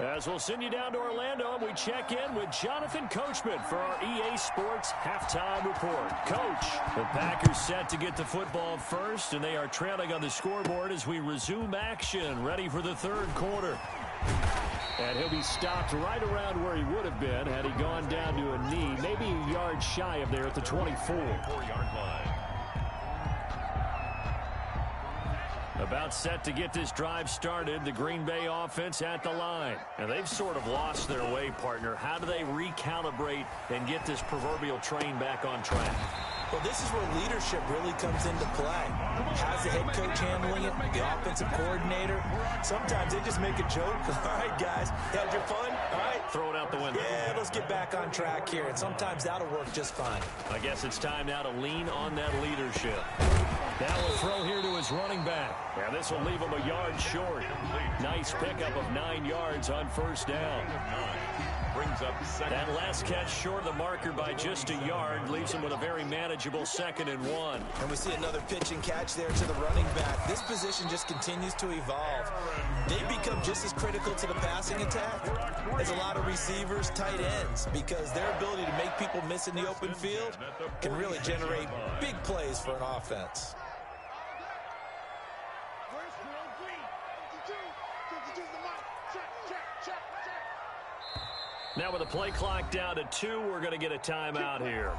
As we'll send you down to Orlando, we check in with Jonathan Coachman for our EA Sports Halftime Report. Coach, the Packers set to get the football first, and they are trailing on the scoreboard as we resume action, ready for the third quarter. And he'll be stopped right around where he would have been had he gone down to a knee, maybe a yard shy of there at the 24-yard line. About set to get this drive started, the Green Bay offense at the line. And they've sort of lost their way, partner. How do they recalibrate and get this proverbial train back on track? Well, this is where leadership really comes into play. How's the head coach handling it? The offensive coordinator? Sometimes they just make a joke. All right, guys, had your fun? All right. Throw it out the window. Yeah, let's get back on track here. And sometimes that'll work just fine. I guess it's time now to lean on that leadership. Now a throw here to his running back. Yeah, this will leave him a yard short. Nice pickup of 9 yards on first down. That last catch short of the marker by just a yard leaves him with a very manageable 2nd and 1. And we see another pitch and catch there to the running back. This position just continues to evolve. They become just as critical to the passing attack as a lot of receivers, tight ends, because their ability to make people miss in the open field can really generate big plays for an offense. Now with the play clock down to 2, we're going to get a timeout here.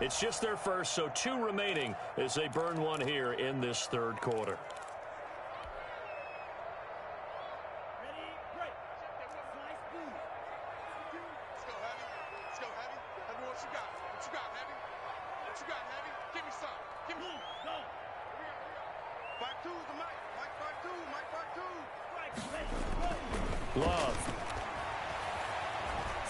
It's just their first, so 2 remaining as they burn one here in this third quarter. Ready, break. Slice boom. Let's go, Heavy. Let's go, Heavy. Heavy, what you got? What you got, Heavy? What you got, Heavy? Give me some. Give me go. Back 2's the mic. Mike back 2. Mike back 2. Right, ready, go. Love.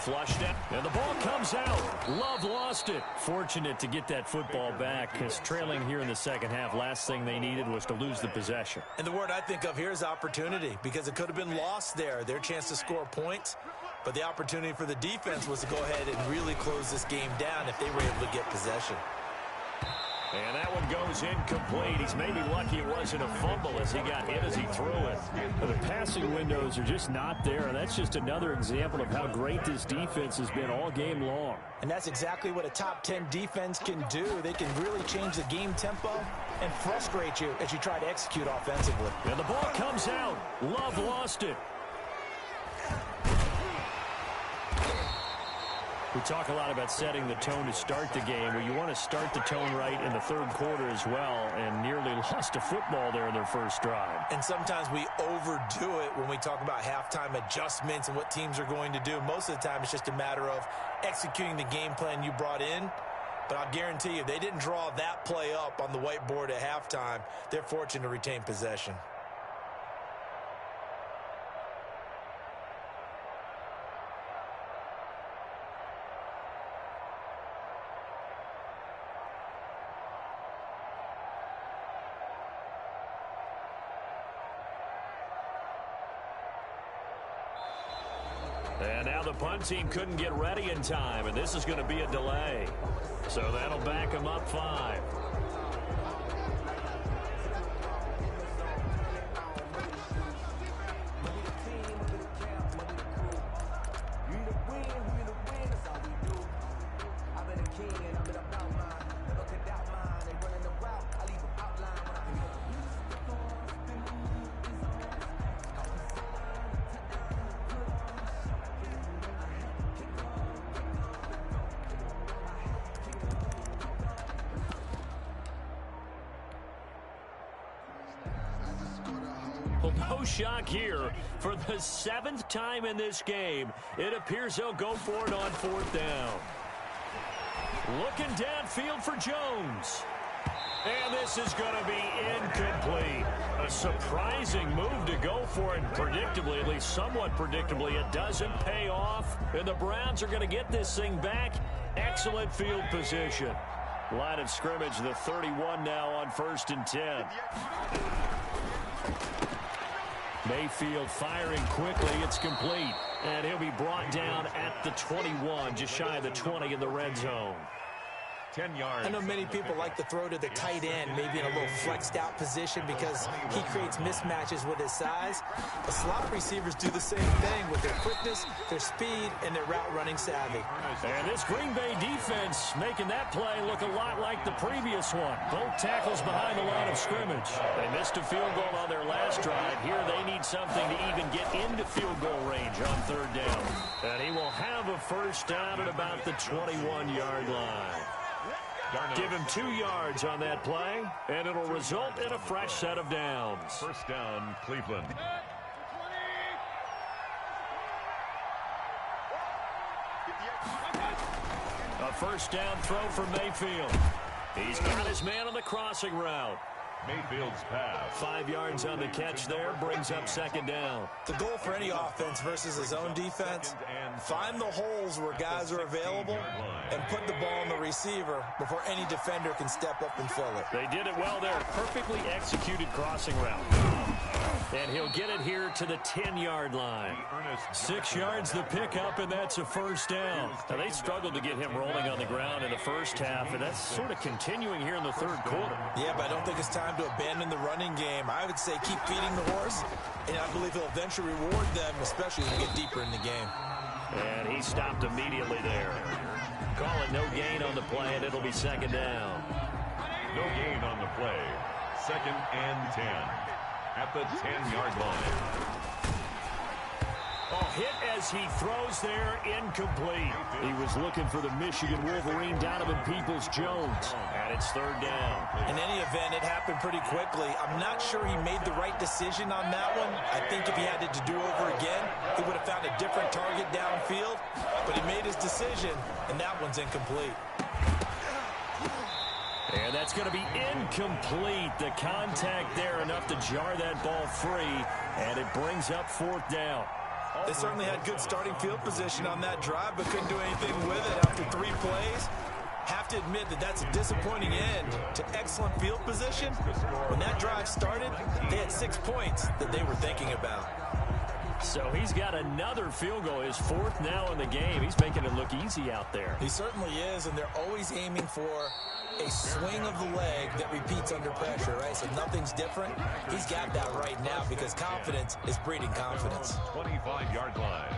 Flushed out, and the ball comes out. Love lost it. Fortunate to get that football back, because trailing here in the second half, last thing they needed was to lose the possession. And the word I think of here is opportunity, because it could have been lost there, their chance to score points. But the opportunity for the defense was to go ahead and really close this game down if they were able to get possession. And that one goes incomplete. He's maybe lucky it wasn't a fumble as he got hit as he threw it. But the passing windows are just not there, and that's just another example of how great this defense has been all game long. And that's exactly what a top 10 defense can do. They can really change the game tempo and frustrate you as you try to execute offensively. And the ball comes out. Love lost it. We talk a lot about setting the tone to start the game. Well, you want to start the tone right in the third quarter as well, and nearly lost a football there in their first drive. And sometimes we overdo it when we talk about halftime adjustments and what teams are going to do. Most of the time, it's just a matter of executing the game plan you brought in. But I'll guarantee you, they didn't draw that play up on the whiteboard at halftime. They're fortunate to retain possession. And now the punt team couldn't get ready in time, and this is going to be a delay. So that'll back them up 5. Well, no shock here. For the 7th time in this game, it appears they'll go for it on 4th down. Looking downfield for Jones. And this is going to be incomplete. A surprising move to go for it. Predictably, at least somewhat predictably, it doesn't pay off. And the Browns are going to get this thing back. Excellent field position. Line of scrimmage, the 31 now on 1st and 10. Mayfield firing quickly. It's complete. And he'll be brought down at the 21, just shy of the 20 in the red zone. 10 yards. I know many people like to throw to the tight end, maybe in a little flexed out position because he creates mismatches with his size. The slot receivers do the same thing with their quickness, their speed, and their route running savvy. And this Green Bay defense making that play look a lot like the previous one. Both tackles behind the line of scrimmage. They missed a field goal on their last drive. Here they need something to even get into field goal range on 3rd down. And he will have a 1st down at about the 21-yard line. Give him 2 yards on that play, and it'll result in a fresh set of downs. 1st down, Cleveland. A 1st down throw for Mayfield. He's got his man on the crossing route. Mayfield's pass. 5 yards on the catch there, brings up 2nd down. The goal for any offense versus his own defense, find the holes where guys are available and put the ball on the receiver before any defender can step up and fill it. They did it well there. Perfectly executed crossing route. And he'll get it here to the 10-yard line. 6 yards the pickup, and that's a 1st down. Now, they struggled to get him rolling on the ground in the first half, and that's sort of continuing here in the 3rd quarter. Yeah, but I don't think it's time to abandon the running game. I would say keep feeding the horse, and I believe he'll eventually reward them, especially as we get deeper in the game. And he stopped immediately there. Call it no gain on the play, and it'll be 2nd down. No gain on the play. 2nd and 10 at the 10-yard line. Oh, hit as he throws there, incomplete. He was looking for the Michigan Wolverine, Donovan Peoples-Jones. And it's 3rd down. In any event, it happened pretty quickly. I'm not sure he made the right decision on that one. I think if he had it to do over again, he would have found a different target downfield. But he made his decision, and that one's incomplete. And that's going to be incomplete. The contact there enough to jar that ball free. And it brings up 4th down. They certainly had good starting field position on that drive, but couldn't do anything with it after 3 plays. Have to admit that that's a disappointing end to excellent field position. When that drive started, they had 6 points that they were thinking about. So he's got another field goal, his 4th now in the game. He's making it look easy out there. He certainly is, and they're always aiming for a swing of the leg that repeats under pressure, right? So nothing's different. He's got that right now because confidence is breeding confidence. 25-yard line.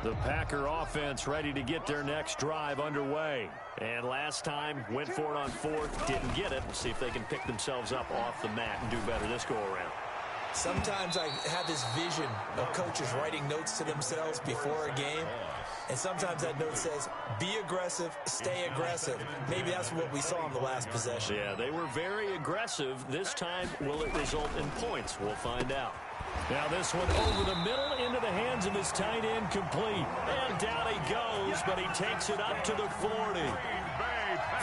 The Packer offense ready to get their next drive underway. And last time, went for it on 4th, didn't get it. We'll see if they can pick themselves up off the mat and do better this go-around. Sometimes I have this vision of coaches writing notes to themselves before a game. And sometimes that note says, be aggressive, stay aggressive. Maybe that's what we saw in the last possession. Yeah, they were very aggressive. This time, will it result in points? We'll find out. Now this one over the middle into the hands of his tight end, complete. And down he goes, but he takes it up to the 40.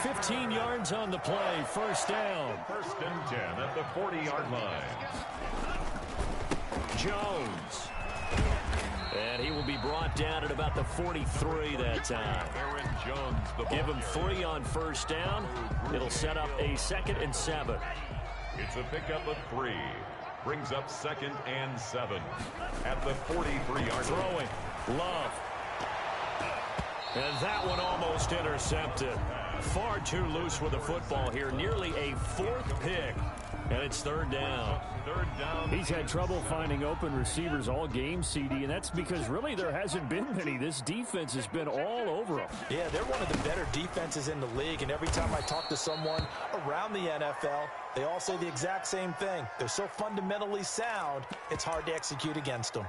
15 yards on the play, 1st down. 1st and 10 at the 40-yard line. Jones. And he will be brought down at about the 43 that time. Aaron Jones, the Give him 3 on 1st down. It'll set up a 2nd and 7. It's a pickup of 3. Brings up 2nd and 7 at the 43-yard line. Throwing. Love. And that one almost intercepted. Far too loose with the football here. Nearly a 4th pick. And it's 3rd down. 3rd down. He's had trouble finding open receivers all game, CD, and that's because really there hasn't been many. This defense has been all over them. Yeah, they're one of the better defenses in the league, and every time I talk to someone around the NFL, they all say the exact same thing. They're so fundamentally sound, it's hard to execute against them.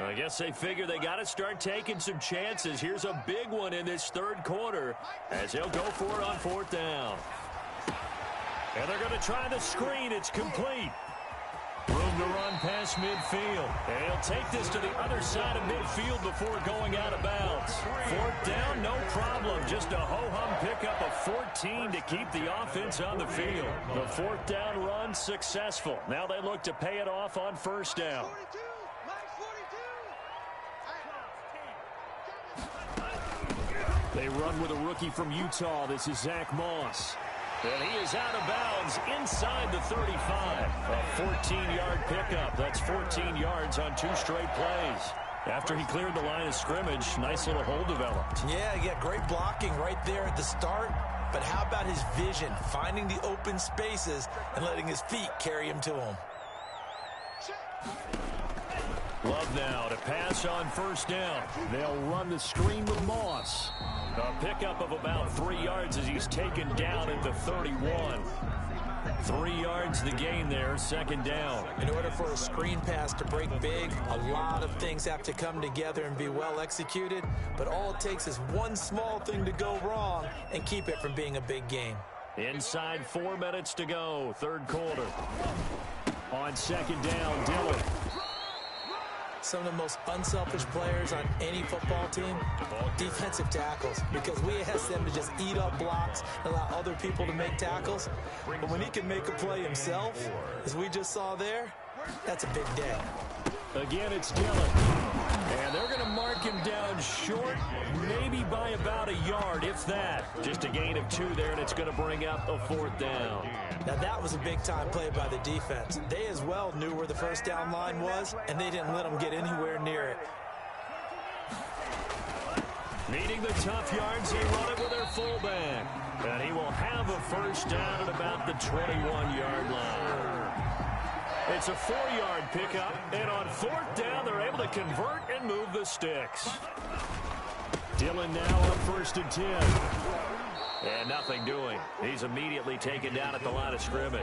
I guess they figure they got to start taking some chances. Here's a big one in this third quarter as he'll go for it on fourth down. And they're going to try the screen. It's complete. Room to run past midfield. And he'll take this to the other side of midfield before going out of bounds. Fourth down, no problem. Just a ho-hum pickup of 14 to keep the offense on the field. The fourth down run successful. Now they look to pay it off on first down. They run with a rookie from Utah. This is Zach Moss. And he is out of bounds inside the 35. A 14-yard pickup. That's 14 yards on 2 straight plays. After he cleared the line of scrimmage, nice little hole developed. Yeah, great blocking right there at the start. But how about his vision, finding the open spaces and letting his feet carry him to him? Love now to pass on first down. They'll run the screen with Moss. A pickup of about 3 yards as he's taken down at the 31. 3 yards the gain there, second down. In order for a screen pass to break big, a lot of things have to come together and be well executed. But all it takes is one small thing to go wrong and keep it from being a big game. Inside 4 minutes to go, third quarter. On second down, Dillon. Some of the most unselfish players on any football team, defensive tackles, because we ask them to just eat up blocks and allow other people to make tackles. But when he can make a play himself, as we just saw there, that's a big day. Again, it's Dillon. And they're going to mark him down short, maybe by about a yard, if that. Just a gain of 2 there, and it's going to bring up a fourth down. Now, that was a big-time play by the defense. They as well knew where the first down line was, and they didn't let them get anywhere near it. Needing the tough yards, they run it with their fullback. And he will have a first down at about the 21-yard line. It's a 4-yard pickup, and on fourth down, they're able to convert and move the sticks. Dillon now on first and 10. And nothing doing. He's immediately taken down at the line of scrimmage.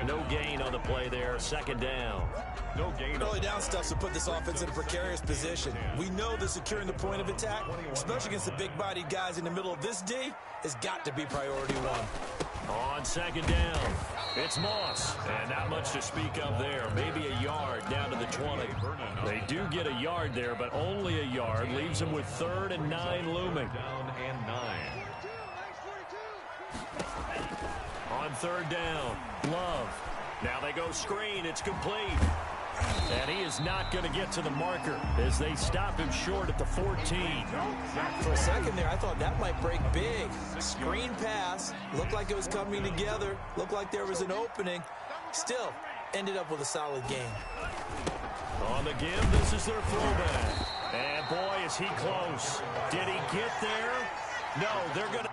No gain on the play there, second down. No gain. Early down stuff to put this offense in a precarious position. We know that securing the point of attack, especially against the big-bodied guys in the middle of this D, has got to be priority one. On second down, it's Moss. And not much to speak of there. Maybe a yard down to the 20. They do get a yard there, but only a yard. Leaves them with 3rd and 9 looming. Down and 9. On third down, Love. Now they go screen. It's complete. And he is not going to get to the marker as they stop him short at the 14. For a second there, I thought that might break big. Screen pass. Looked like it was coming together. Looked like there was an opening. Still, ended up with a solid game. On the give, this is their fullback. And boy, is he close. Did he get there? No, they're going to...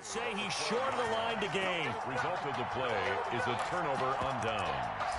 say he's short of the line to gain. Result of the play is a turnover on downs.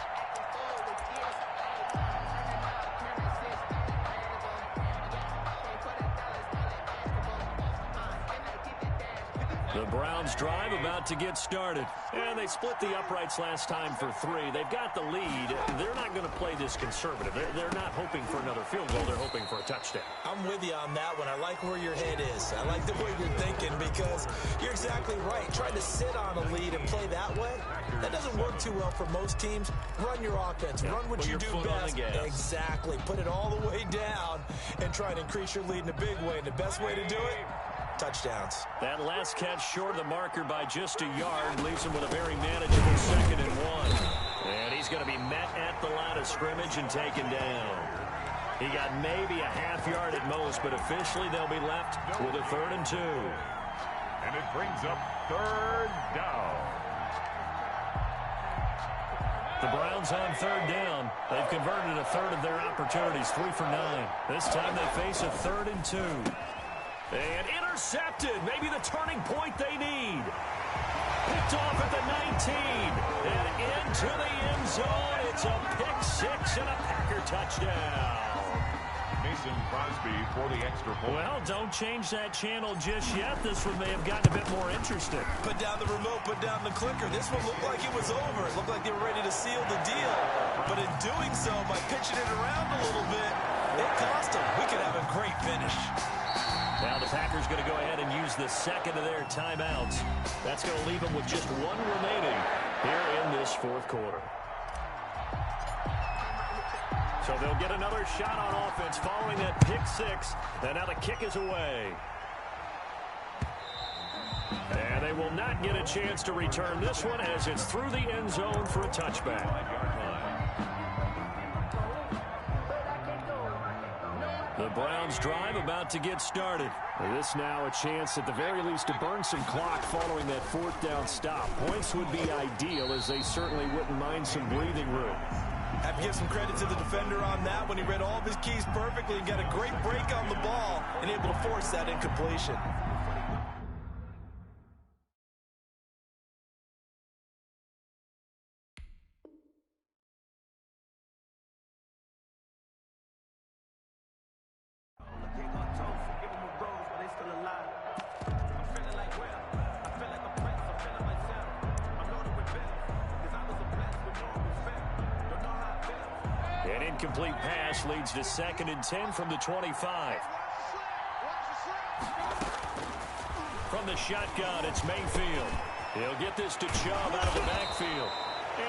The Browns drive about to get started. And they split the uprights last time for 3. They've got the lead. They're not going to play this conservative. They're not hoping for another field goal. They're hoping for a touchdown. I'm with you on that one. I like where your head is. I like the way you're thinking because you're exactly right. Trying to sit on a lead and play that way, that doesn't work too well for most teams. Run your offense. Run what you do best. Exactly. Put it all the way down and try to increase your lead in a big way. And the best way to do it, touchdowns. That last catch short of the marker by just a yard leaves him with a very manageable 2nd and 1. And he's going to be met at the line of scrimmage and taken down. He got maybe a half yard at most, but officially they'll be left with a 3rd and 2. And it brings up 3rd down. The Browns on 3rd down. They've converted a third of their opportunities, 3 for 9. This time they face a 3rd and 2. And intercepted. Maybe the turning point they need. Picked off at the 19. And into the end zone. It's a pick 6 and a Packer touchdown. Mason Crosby for the extra point. Well, don't change that channel just yet. This one may have gotten a bit more interesting. Put down the remote, put down the clicker. This one looked like it was over. It looked like they were ready to seal the deal. But in doing so, by pitching it around a little bit, it cost them. We could have a great finish. Now the Packers going to go ahead and use the second of their timeouts. That's going to leave them with just one remaining here in this 4th quarter. So they'll get another shot on offense following that pick 6. And now the kick is away. And they will not get a chance to return this one as it's through the end zone for a touchback. The Browns drive about to get started. This now a chance at the very least to burn some clock following that 4th down stop. Points would be ideal as they certainly wouldn't mind some breathing room. Have to give some credit to the defender on that when he read all of his keys perfectly and got a great break on the ball and able to force that incompletion. An incomplete pass leads to 2nd and 10 from the 25. From the shotgun, it's Mayfield. He'll get this to Chubb out of the backfield.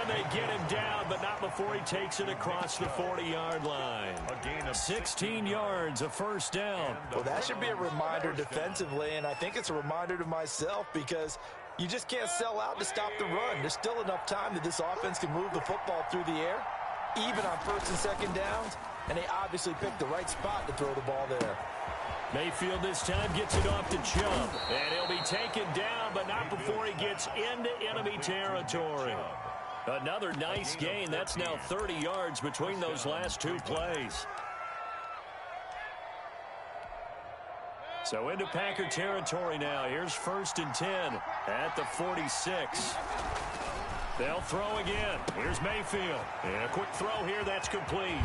And they get him down, but not before he takes it across the 40-yard line. A gain of 16 yards, a 1st down. Well, that should be a reminder defensively, and I think it's a reminder to myself because you just can't sell out to stop the run. There's still enough time that this offense can move the football through the air, even on 1st and 2nd downs, and they obviously picked the right spot to throw the ball there. Mayfield this time gets it off to Chubb, and he'll be taken down, but not before he gets into enemy territory. Another nice gain. That's now 30 yards between those last 2 plays. So into Packer territory now. Here's 1st and 10 at the 46. They'll throw again. Here's Mayfield. And a quick throw here. That's complete.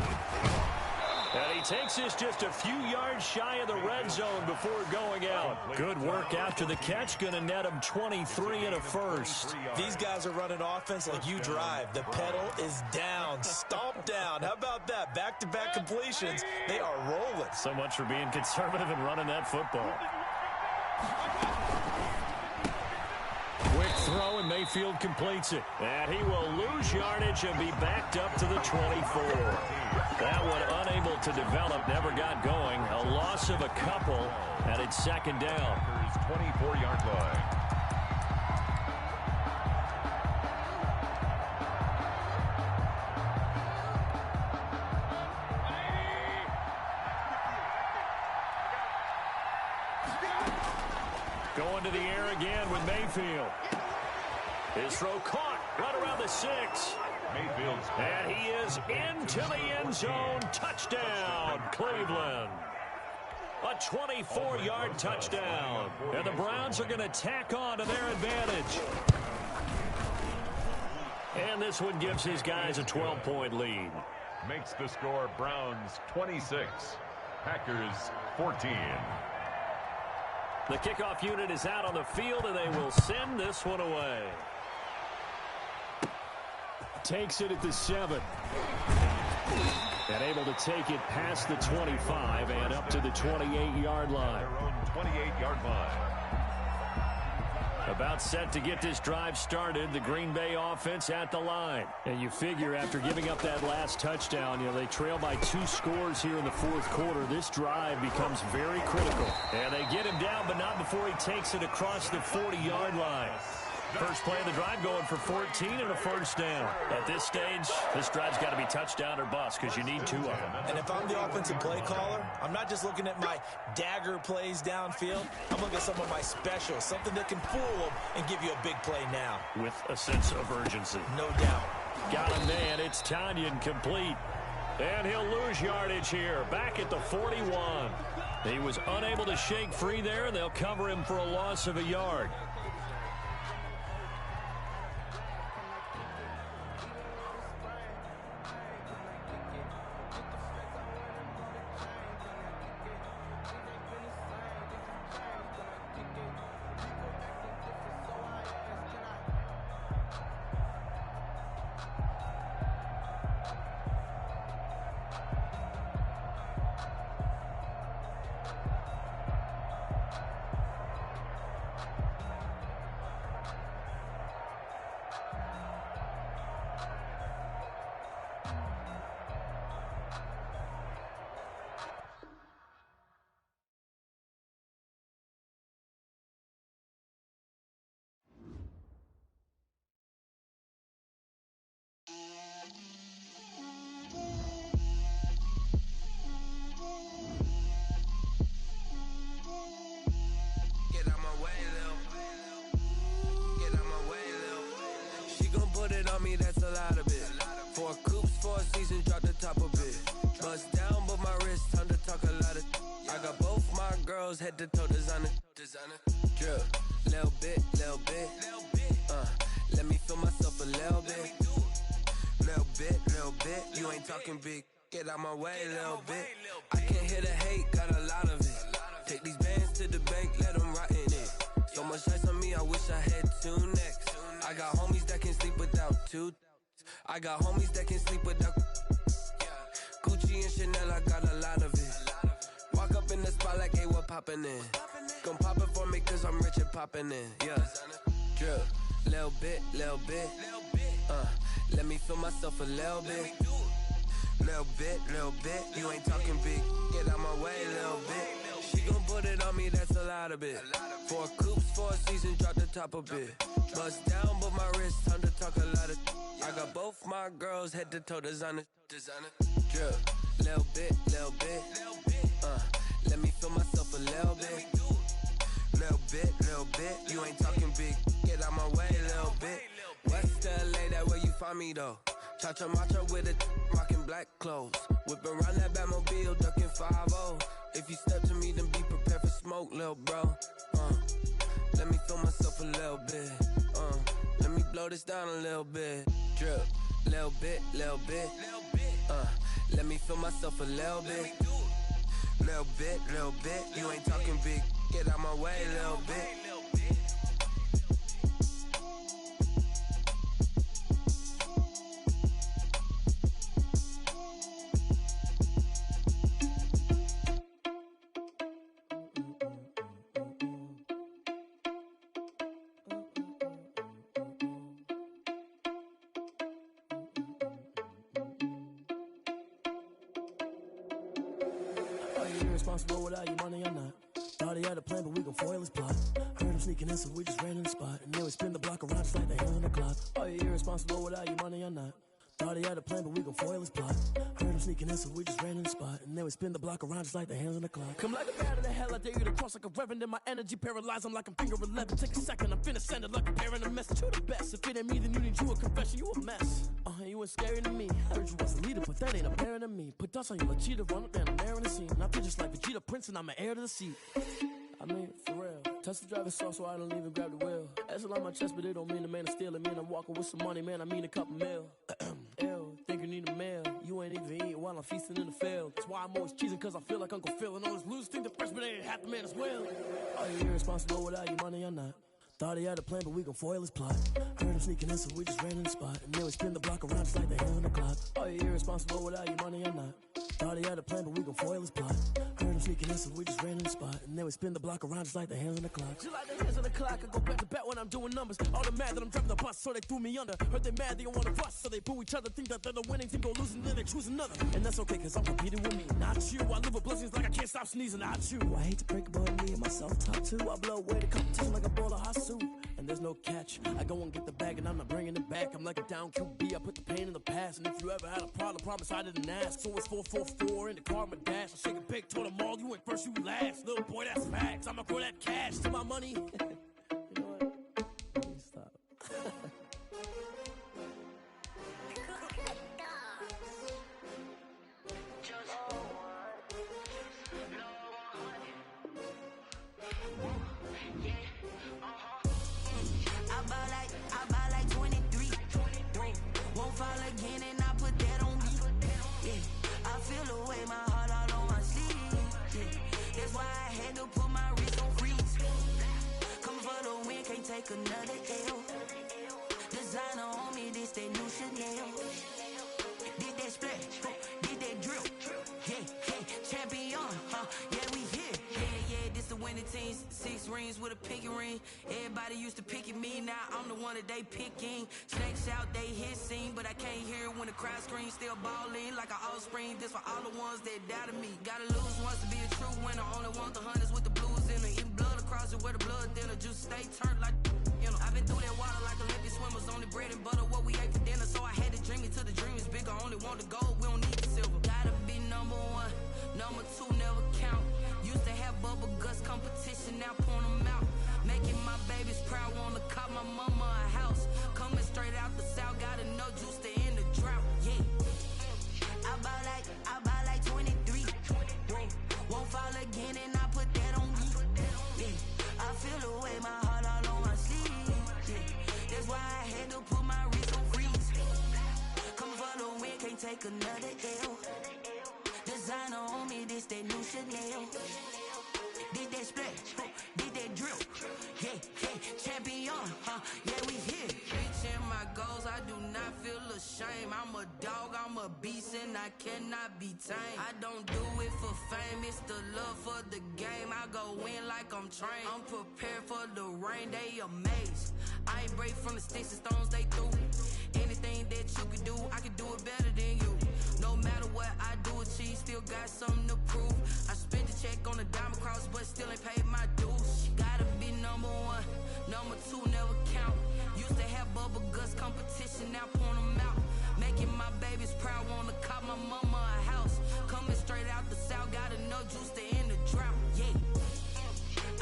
And he takes this just a few yards shy of the red zone before going out. Good work after the catch. Going to net him 23 and a 1st. These guys are running offense like you drive. The pedal is down. Stomp down. How about that? Back-to-back completions. They are rolling. So much for being conservative and running that football. Quick throw, and Mayfield completes it. And he will lose yardage and be backed up to the 24. That one unable to develop, never got going. A loss of a couple, and it's 2nd down. 24-yard line. Going to the air again with Mayfield. His throw caught right around the 6. Mayfield's And he is into the end zone. Touchdown, Cleveland. A 24-yard touchdown. And the Browns are going to tack on to their advantage. And this one gives his guys a 12-point lead. makes the score Browns 26, Packers 14. The kickoff unit is out on the field, and they will send this one away. Takes it at the 7. And able to take it past the 25 and up to the 28-yard line. Their own 28-yard line. About set to get this drive started, the Green Bay offense at the line. And you figure after giving up that last touchdown, they trail by 2 scores here in the fourth quarter. This drive becomes very critical. And they get him down, but not before he takes it across the 40-yard line. First play of the drive going for 14 and a first down. At this stage, this drive's got to be touchdown or bust because you need 2 of them. And if I'm the offensive play caller, I'm not just looking at my dagger plays downfield. I'm looking at some of my specials, something that can fool them and give you a big play now. With a sense of urgency. No doubt. Got him, man. It's Tanyan complete. And he'll lose yardage here. Back at the 41. He was unable to shake free there, and they'll cover him for a loss of a yard. That's a lot of it. 4 coops, 4 seasons, drop the top of it. Bust down, but my wrist, time to talk a lot of. I got both my girls head to toe designer. Drip, little bit. Let me feel myself a little bit. Little bit. You ain't talking big. Get out my way, little bit. I can't hear the hate, got a lot of it. Take these bands to the bank, let them rot in it. So much ice on me, I wish I had 2 necks. I got homies that can sleep without 2. I got homies that can sleep without Gucci and Chanel, I got a lot of it. Walk up in the spot like, hey, what poppin' in? Gon' pop it for me cause I'm rich and poppin' in, yeah. Drip, little bit. Let me feel myself a little bit. Little bit. You ain't talking big, get out my way, little bit. She gon' put it on me, that's a lot of it. 4 coops, 4 seasons, drop the top a bit. Bust down, but my wrist, time to talk a lot of. I got both my girls head to toe designer. Drip, little bit. Let me feel myself a little bit. Little bit. You ain't talking big, get out my way, little bit. West LA, that where you find me though. Cha-cha matcha with it, rockin' black clothes. Whippin' around that Batmobile, duckin' 5-0. If you step to me, then be prepared for smoke, lil' bro. Let me feel myself a little bit. Let me blow this down a little bit. Drip, little bit. Let me feel myself a little bit. Little bit. You ain't talking big. Get out my way, little bit. Irresponsible without your money or not. Thought he had a plan, but we gon' foil his plot. Heard him sneaking in, so we just ran in the spot. And then we spin the block around just like the hands on the clock. Are you irresponsible without your money or not? Thought he had a plan, but we gon' foil his plot. Heard him sneaking in, so we just ran in the spot. And then we spin the block around just like the hands on the clock. Come like a bat of the hell, I dare you to cross like a reverend. In my energy paralyzed, I'm like I'm finger 11. Take a second, I'm finna send it like a parent a message. You the best, if it ain't me, then you need you a confession. You a mess. You ain't scary to me. Heard you was a leader, but that ain't apparent to me. Put dust on you like Cheetah, run up down, I'm there in the scene. And I feel just like Vegeta Prince, and I'm an heir to the seat. I mean, for real. Touch the driver's soft, so I don't even grab the wheel. That's on my chest, but it don't mean the man is stealing. Man, I'm walking with some money, man, I mean a couple mil. Ew, think you need a meal. You ain't even eating while I'm feasting in the field. That's why I'm always cheesing, cause I feel like Uncle Phil. And all this losers think the freshman ain't half the man as well. Are you irresponsible without your money or not? Thought he had a plan, but we gon' foil his plot. Heard him sneaking in, so we just ran in the spot. And then we spin the block around just like the hands on the clock. Are you irresponsible without your money or not? Thought he had a plan, but we gon' foil his plot. Heard him sneaking in, so we just ran in the spot. And then we spin the block around just like the hands on the clock. Just like the hands on the clock, I go back to back when I'm doing numbers. All the mad that I'm driving the bus, so they threw me under. Heard they mad, they don't wanna bust, so they boo each other. Think that they're the winning team, go losing, then they choose another. And that's okay, cause I'm competing with me, not you. I live with blessings like I can't stop sneezing, not you. I hate to break it, but me and myself top two. I blow away the competition like a bowl of hot soup. And and there's no catch. I go and get the bag and I'm not bringing it back. I'm like a down QB, I put the pain in the past. And if you ever had a problem, promise I didn't ask. So it's 444 in the car, my dash. I shake a big, told them all, you went first, you last. Little boy, that's facts. I'ma grow that cash to my money. You know what? Let me stop. I buy like 23. Won't fall again and I put that on me. Yeah, I feel the way, my heart all on my sleeve. Yeah, that's why I had to put my wrist on freeze. Come for the win, can't take another L. Designer on me, this that new Chanel. Did that splash, did that drill. Yeah, champion, yeah, we here. Yeah, this the winning team. 6 rings with a pinky ring. Everybody used to pick at me, now I'm the one that they picking. Snakes out, they hissing, but I can't hear when the crowd screams. Still balling like an offspring. This for all the ones that doubted me. Gotta lose once to be a true winner. Only want the hunters with the blues in it. Eating blood across it where the blood thinner. Juice stay turned like, you know. I've been through that water like Olympic swimmers. Only bread and butter, what we ate for dinner. So I had to dream it till the dream is bigger. Only want the gold, we don't need the silver. Gotta be number 1, number 2 never count. Used to have bubble guts competition, now point them out. Making my babies proud, wanna cop my mama a house. Coming straight out the south, got enough juice to end the drought. Yeah, I buy like 23. Won't fall again and I put that on me. Yeah, I feel the way, my heart all on my sleeve. Yeah, that's why I had to put my wrist on freeze. Come for the win, can't take another L. Designer on me, this that new Chanel. Did that splash, did that drill. Yeah, champion, yeah, we here. Reaching my goals, I do not feel ashamed. I'm a dog, I'm a beast, and I cannot be tamed. I don't do it for fame, it's the love for the game. I go in like I'm trained. I'm prepared for the rain, they amazed. I ain't break from the sticks and stones they threw. Anything that you can do, I can do it better than you. No matter what I do, achieve, still got something to prove. I spent the check on the diamond cross, but still ain't paid my dues. Gotta be number 1, number 2 never count. Used to have bubble guts competition, now point them out. Making my babies proud, wanna cop my mama a house. Coming straight out the south, got enough juice to end the drought. Yeah,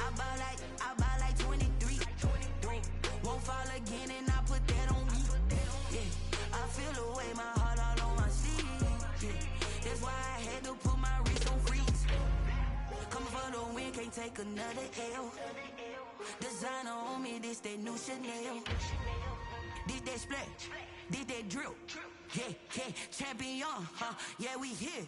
I buy like 23. Won't fall again and I put that on me. Yeah, I feel the way, my heart all on my sleeve. Yeah, that's why I had to put my wrist on freeze. Come for the win, can't take another L. Designer on me, this that new Chanel. Did that splash, did that drill. Yeah, champion, yeah, we here.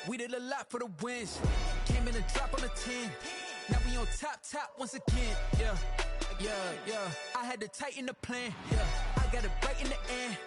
We did a lot for the wins. Came in a drop on a 10. Now we on top once again. Yeah. I had to tighten the plan. Yeah, I got it right in the end.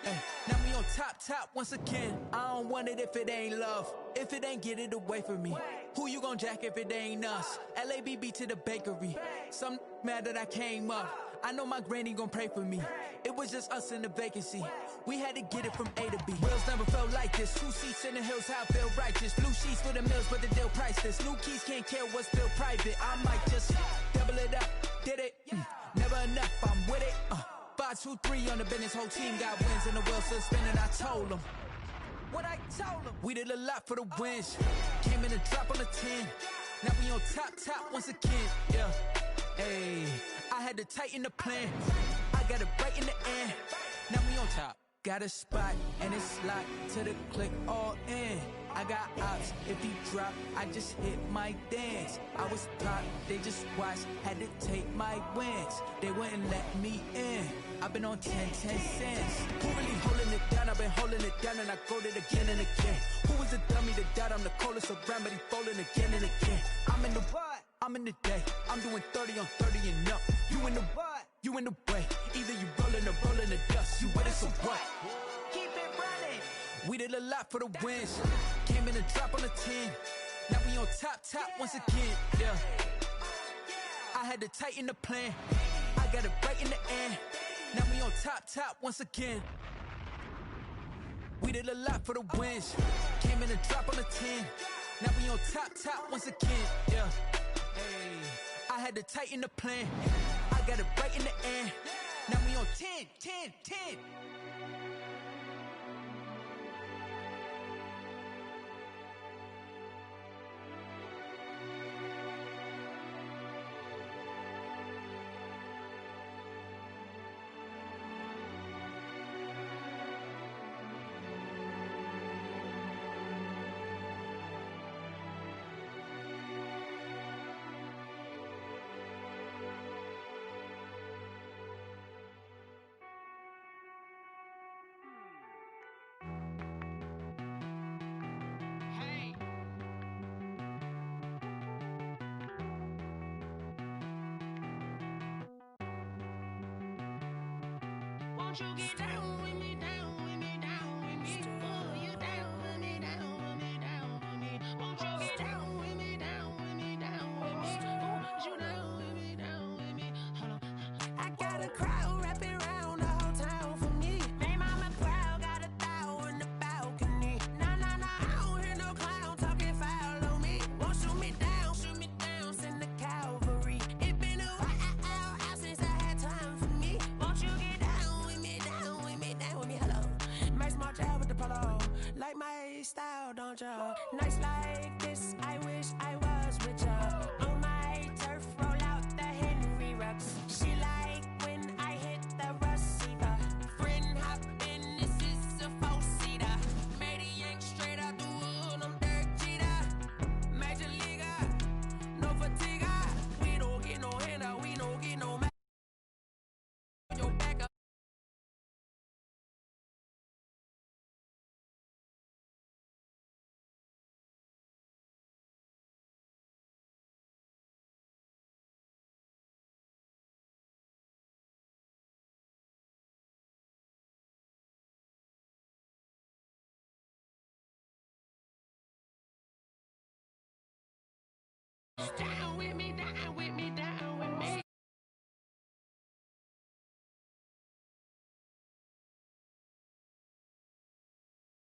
Now we on top once again. I don't want it if it ain't love. If it ain't, get it away from me. Who you gon' jack if it ain't us? LABB to the bakery. Some mad that I came up. I know my granny gon' pray for me. It was just us in the vacancy. We had to get it from A to B. Wheels never felt like this. 2 seats in the hills, how I feel righteous. Blue sheets for the mills, but the deal priceless. New keys can't care what's still private. I might just double it up. Did it? Never enough, I'm with it. 5, 2, 3 on the business. Whole team got wins and the wheels still spinning. I told them what I told them. We did a lot for the wins. Came in a drop on the 10. Now we on top once again. Yeah. Hey, I had to tighten the plan. I got it right in the end. Now we on top. Got a spot and it's locked to the click all in. I got ops, if he drop, I just hit my dance. I was top, they just watched, had to take my wins. They wouldn't let me in. I've been on 10 cents. Who really holding it down? I've been holding it down and I go it again and again. Who was the dummy that doubt I'm the coldest around, but he falling again and again. I'm in the what? I'm in the day. I'm doing 30 on 30 and up. You in the what? You in the way. Either you rolling or rolling the dust. You with it, so what? Keep it running. We did a lot for the wins. Came in and drop on the 10. Now we on top once again. Yeah. I had to tighten the plan. I got it right in the end. Now we on top once again. We did a lot for the wins. Came in and drop on the 10. Now we on top once again. Yeah. Hey. I had to tighten the plan. I got it right in the end. Now we on 10. Won't you get down with me, down with me, down with me? Oh, you down with me, down with me, down with me. Won't you get down with me, down with me, down with me? Oh, you down with me, down with me? Hold on. I got a crowd wrapping around the whole town for me. Hey, mama proud, got a thou in the balcony. Nah, I don't hear no clown talking foul on me. Won't shoot me down, send the cavalry. It been a while since I had time for me. Won't you get down with me, down with me, hello. Max March out with the polo. Like my style, don't you? Nice life.